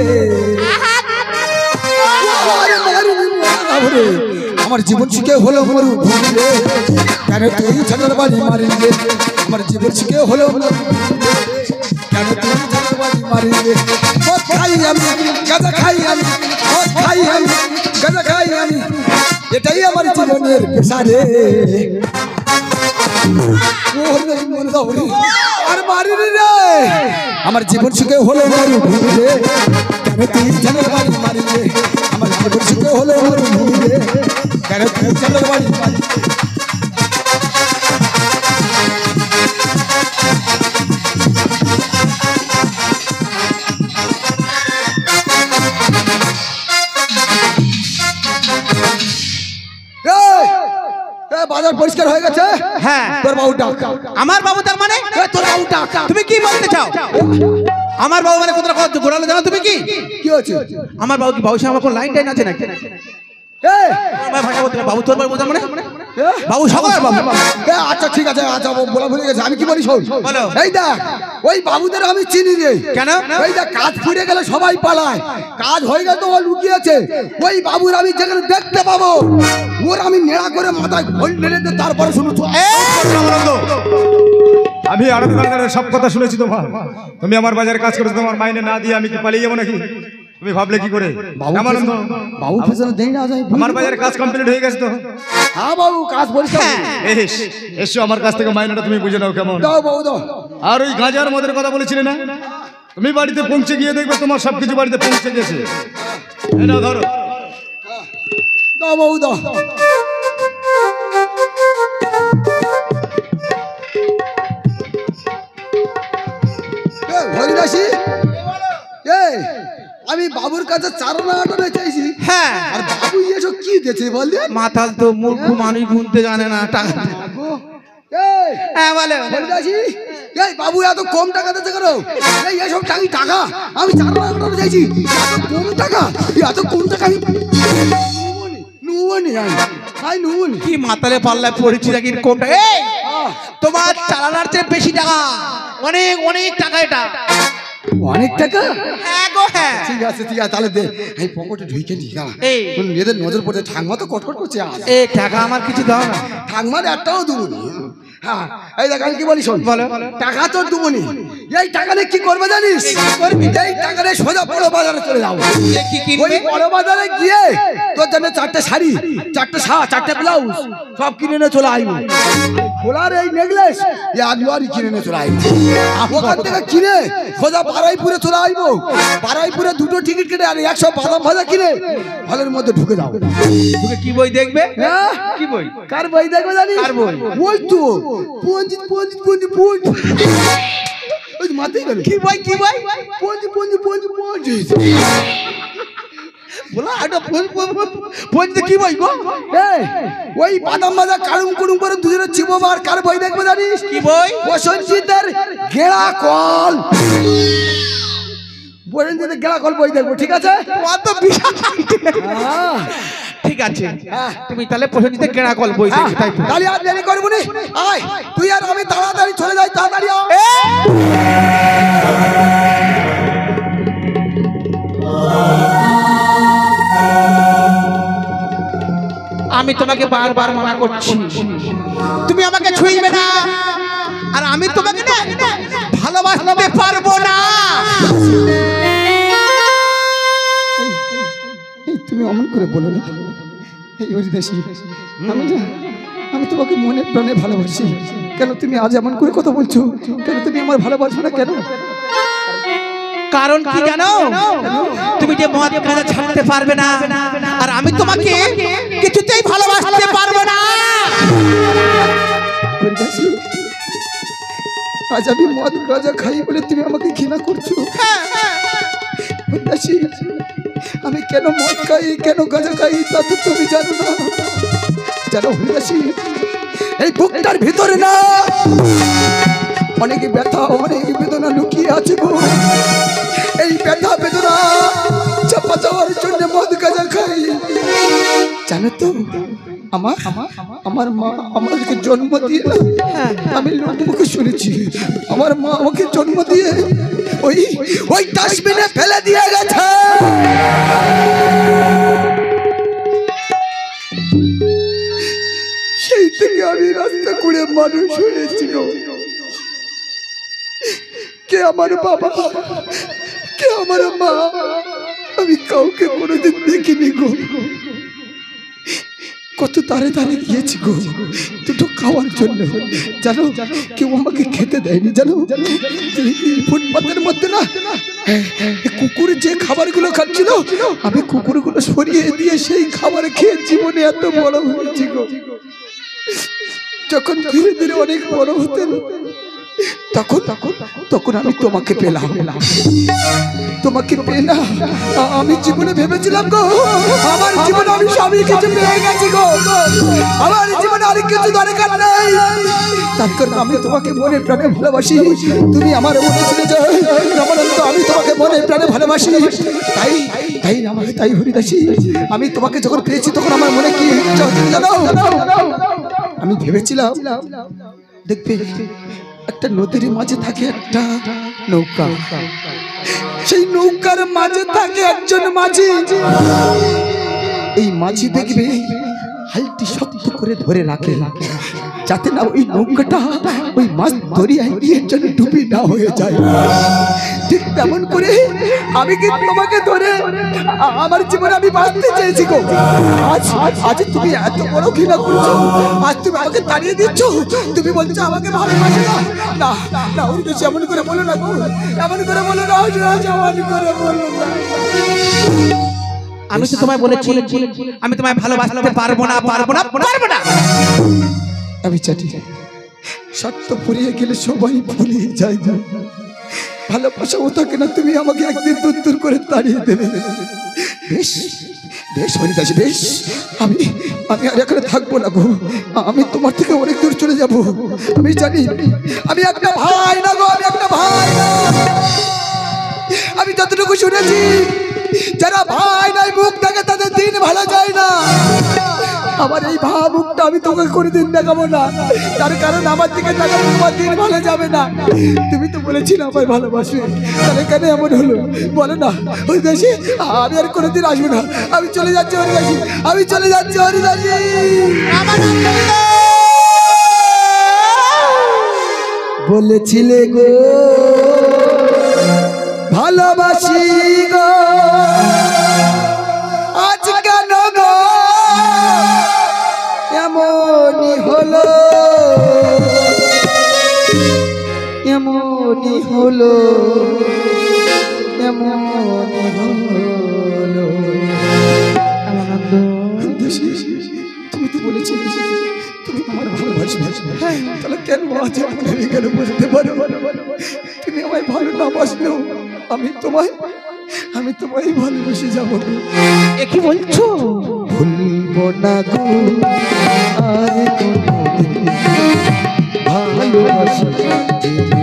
আমার জীবন শিখে হলো মরুভূমি রে, কেন তুই ছেটার বাড়ি মারিস রে? আমার জীবন শিখে হলো মরুভূমি রে, কেন তুই ছেটার বাড়ি মারিস রে? মদ খাই আমি, গাঁজা খাই আমি, মদ খাই আমি, গাঁজা খাই আমি, এটাই আমার জীবনের পেশা রে। আর মারিনি রে, আমার জীবন সুখে হলো মরুভূমি রে, কেন তুই ছেটার বাড়ি মারিস রে? আমার জীবন সুখে হলো মরুভূমি রে, কেন তুই ছেটার বাড়ি মারিস রে? বাজার পরিষ্কার হয়ে গেছে। হ্যাঁ। তোর বাবু ডাক। আমার বাবু তার মানে? তোর বাবু ডাক। তুমি কি বলতে চাও? আমার বাবু মানে কোথাও কথা ঘোরালে জানো তুমি কি? কি হচ্ছে? আমার বাবু কি বাবু সঙ্গে আমার কোন লাইন টাইন আছে নাকি? আমার ভাষা বলতে বাবু তোর বাবু তার মানে? বাবু সকলের বাবু। আচ্ছা ঠিক আছে, আচ্ছা বলা ভুলে গেছে। আমি কি বলি শোন, বলো। এই দেখ ওই বাবুদের আমি চিনি রে। কেন? এই দেখ কাজ ফুরে গেলে সবাই পালায়, কাজ হয়ে গেলে তো ও লুকিয়েছে। ওই বাবুর আমি যেখানে দেখতে পাবো ওর আমি নেড়া করে মাথায় ঘোল ঢেলে দিয়ে তারপরে শুনুছ। আমি আনন্দ সব কথা শুনেছি তোমার। তুমি আমার বাজারে কাজ করেছো, তোমার মাইনে না দিয়ে আমি কি পালিয়ে যাবো নাকি? তুমি ভাবলে কি করে? আনন্দ বাবু পেছনে দেই না যায়। আমার বাজারে কাজ কমপ্লিট হয়ে গেছে তো। হ্যাঁ বাবু কাজ পরিষ্কার। এসো আমার কাছ থেকে মাইনেটা তুমি বুঝে নাও কেমন। দাও বাবু দাও। আর ওই গাঁজার মদের কথা বলেছিলে না, তুমি বাড়িতে পৌঁছে গিয়ে দেখবে তোমার সবকিছু বাড়িতে পৌঁছে গেছে। এটা ধরো। দাও বাবু দাও। হরিদাসী আমি বাবুর কাছে চারণা আটানে চাইছি। হ্যাঁ। আর বাবু এসব কি দিয়েছে বল? মাথাল তো মূর্খ মানুষ গুনতে জানে না টাকা। হ্যাঁ বলো হরিদাসী, এই বাবু এত কম টাকা দিতে কেন? এই এসব টাকা আমি 4 লাখ টাকা চাইছি, এত কম টাকা, এত কম টাকা আমি নুবনি, আমি নুবনি। কি মাতালে পাল্লায় পড়েছি নাকি কোনটা? এই তোমার চালানার চেয়ে বেশি টাকা, অনেক অনেক টাকা এটা। অনেক টাকা? হ্যাঁ গো হ্যাঁ। ঠিক আছে তাহলে দে, আমি পকেটে ঢুকে নি। এই মেয়েদের নজর পড়ছে, ঠাংমা তো কটকট করছে। এই টাকা আমার কিছু দাও না। ঠাংমার একটাও দুবনি। হ্যাঁ এই দেখ আমি কি বলি শোন, বলো। টাকা তোর দুবনি, এই টাকা নিয়ে কি করবে জানিস? এই টাকা নিয়ে সোজা বড় বাজারে চলে যাবো। কি ওই কিনবে? বড় বাজারে গিয়ে তোর জন্য 4টে শাড়ি, 4টে শাড়ি, 4টে ব্লাউজ সব কিনে নিয়ে চলে আইবো। খোলার এই নেকলেস আগলোয়ারি কিনে নিয়ে চলে আইবো। ওখান থেকে কিনে সোজা বারাইপুরে চলে আইবো। বারাইপুরে 2টো টিকিট কেটে আর 100 বাদাম ভাজা কিনে হলের মধ্যে ঢুকে যাবো। তোকে কি বই দেখবে? হ্যাঁ কি বই? কার বই দেখবে জানিস? কার বই? ওই তো পঞ্জিত ওই মাথায় গেল। কি বই? কি বই? পঞ্জিত বলা এটা পঞ্জিত কি বই গো? এই ওই বাদাম ভাজা কারুম কুরুম করে দুজনে চিবো। আর কার বই দেখবে জানিস? কি বই? বসন্তজিতের গেড়া কল। বসন্তজিতের গেড়া কল বই দেখবো, ঠিক আছে? কত বিশাল। হ্যাঁ ঠিক আছে, তুমি তাহলে প্রসেনজিতের গেড়া কল বই দেখবে তাই তো? তাহলে আর দেরি করবো নি, আয় তুই আর আমি তাড়াতাড়ি চলে যাই, তাড়াতাড়ি আয়। আমি তোমাকে বারবার মানা করছি, তুমি আমাকে ছুঁইবে না, আর আমি তোমাকে না ভালোবাসতে পারবো না। তুমি অমন করে বলো না। এই হরিদাসী, আমি তোমাকে মনে প্রাণে ভালোবাসি। কেন তুমি আজ এমন করে কথা বলছো? কেন তুমি আমার ভালোবাসো না কেন? কারণ কি জানো? তুমি যে মদ গাঁজা ছাড়তে পারবে না, আর আমি তোমাকে কিছুতেই ভালোবাসতে পারবো না। হরিদাসী, আজ আমি মদ গাঁজা খাই বলে তুমি আমাকে ঘৃণা করছো? হরিদাসী, আমি কেন মদ খাই, কেন গাঁজা খাই তা তো তুমি জানো না। জানো হরিদাসী, এই বুকটার ভিতরে না অনেক ব্যথা, অনেক বেদনা লুকিয়ে আছে গো। এই ব্যথা বেদনা চাপা যাওয়ার জন্য মদ গাঁজা খাই। জানো তো আমার মা আমাকে জন্ম দিয়ে না, আমি লোকমুখে শুনেছি, আমার মা আমাকে জন্ম দিয়ে ওই ডাস্টবিনে ফেলে দিয়ে গেছে। সেই থেকে আমি রাস্তা করে মানুষ হয়েছি গো। কে আমার বাবা, কে আমার মা, আমি কাউকে কোনোদিন দেখিনি গো। কত তারে তারে গিয়েছি গো দুটো খাওয়ার জন্য। জানো কেউ আমাকে খেতে দেয়নি। জানো ফুটপাতের মধ্যে না কুকুর যে খাবারগুলো খাচ্ছিল, আমি কুকুরগুলো সরিয়ে দিয়ে সেই খাবার খেয়ে জীবনে এত বড় হয়েছি গো। যখন ধীরে ধীরে অনেক বড় হতেন, তখন আমি তোমাকে পেলাম। তোমাকে পেলাম আমি জীবনে ভেবেছিলাম গো, আমার জীবনে আমি সবই কিছু পেয়ে গেছি গো, আমার জীবনে আর কিছু দরকার নেই। তার কারণ আমি তোমাকে মনে প্রাণে ভালোবাসি। তুমি আমার মনে ছিল যে রামানন্দ, আমি তোমাকে মনে প্রাণে ভালোবাসি। তাই হরিদাসী, আমি তোমাকে যখন পেয়েছি তখন আমার মনে কি জানো, আমি ভেবেছিলাম দেখবে একটা নদীর মাঝে থাকে একটা নৌকা, সেই নৌকার মাঝে থাকে একজন মাঝি। এই মাঝি দেখবে হালটি শক্ত করে ধরে রাখে, যাতে না ওই নৌকাটা ওই মাছ দরিয়ায় গিয়ে যেন ডুবি না হয়ে যায়। ঠিক তেমন করে আমি কি তোমাকে ধরে আমার জীবনে আমি বাঁচতে চেয়েছি গো। আজ তুমি এত বড় ঘৃণা করছো, আজ তুমি আমাকে তাড়িয়ে দিচ্ছ, তুমি বলছো আমাকে ভালোবাসো না। না না হরিদাসী, এমন করে বলো না গো, এমন করে বলো না, এমন করে বলো না। আমি তো তোমায় বলেছি আমি তোমায় ভালোবাসতে পারবো না। আমি জানি সত্য ফুরিয়ে গেলে সবাই ভুলে যায়, ভালোবাসাও থাকে না। তুমি আমাকে একদিন দূর করে তাড়িয়ে দেবে। বেশ বেশ হরিদাস বেশ, আমি আমি আর এখানে থাকবো না গো, আমি তোমার থেকে অনেক দূর চলে যাব। আমি জানি আমি একটা ভাই না গো, আমি একটা ভাই না। আমি যতটুকু শুনেছি যারা ভাই নাই মুখ দেখে তাদের দিন ভালো যায় না। আমার এই মুখটা আমি তোকে কোনোদিন দেখাবো না, তার কারণ আমার দিকে তাকালে তোমার দিন ভালো যাবে না। তুমি তো বলেছিলে আমায় ভালোবাসবে, তাহলে কেন এমন হলো বলো না হরিদাসী? আমি আর কোনোদিন আসবো না, আমি চলে যাচ্ছি হরিদাসী, আমি চলে যাচ্ছি হরিদাসী। বলেছিলে গো ভালোবাসি গো, আজ কেন গো এমনই হলো, এমনই হলো, এমনই হলো। তুমি তো বলেছিলে তুমি আমার ভালোবাসবে, তাহলে কেন আজ আমি কেন বুঝতে পারো? তুমি আমায় ভালো না বাসলেও আমি তোমায় ভালোবেসে যাবো। কি বলছো? ভুলবো না গো আর কোনোদিন ভালোবাসি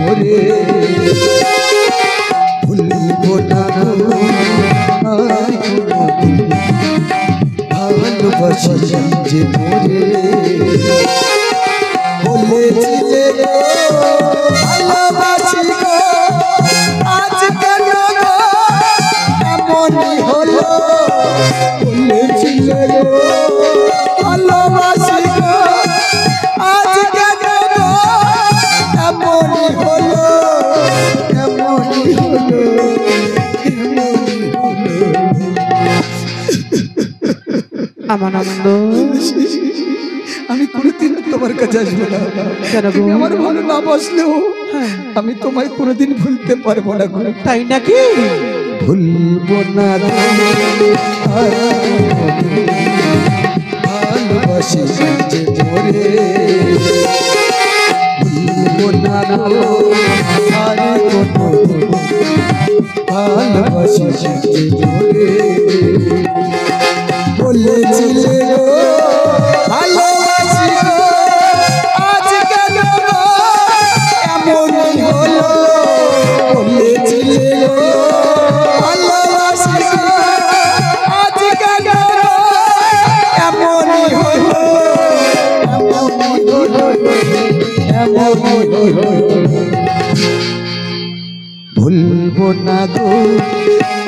মোরে, ভুলবো না গো আর কোনোদিন ভালোবাসি যে মোরে। বলেছিলে গো ভালোবাসি গো, আজ কেন গো এমনই হলো। বলেছিলে গো ভালোবাসি গো, আজ কেন গো এমনই হলো, এমনই হলো, এমনই হলো। আমার আনন্দ, আমি কোনোদিন তোমার কাছে আসবো না, তুমি আমার ভালো না বাসলেও আমি তোমায় কোনোদিন ভুলতে পারবো না। তাই নাকি? ভুলবো না ভালোবাসি যে মোরে, ভুলবো না আর কোনোদিন ভালোবাসি যে মোরে। বলেছিলে গো ভালোবাসি গো, আজ কেন গো এমনই হলো। বলেছিলে গো ভালোবাসি গো, আজ কেন গো এমনই হলো, এমনই হলো, এমনই হলো। ভুলবো না গো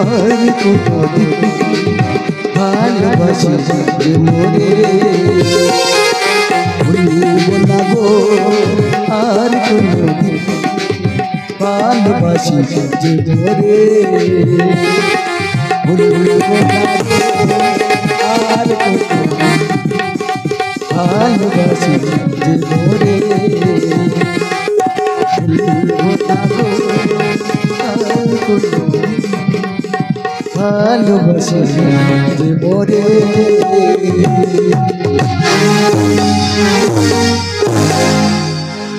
আর কোনোদিন ভালোবাসি যে মোরে, ভুলবো না গো আর কোনোদিন ভালোবাসি যে মোরে, ভুলবো না গো আর কোনোদিন ভালোবাসি যে মোরে, ভুলবো না গো আর কোনোদিন ভালোবাসি যে মোরে।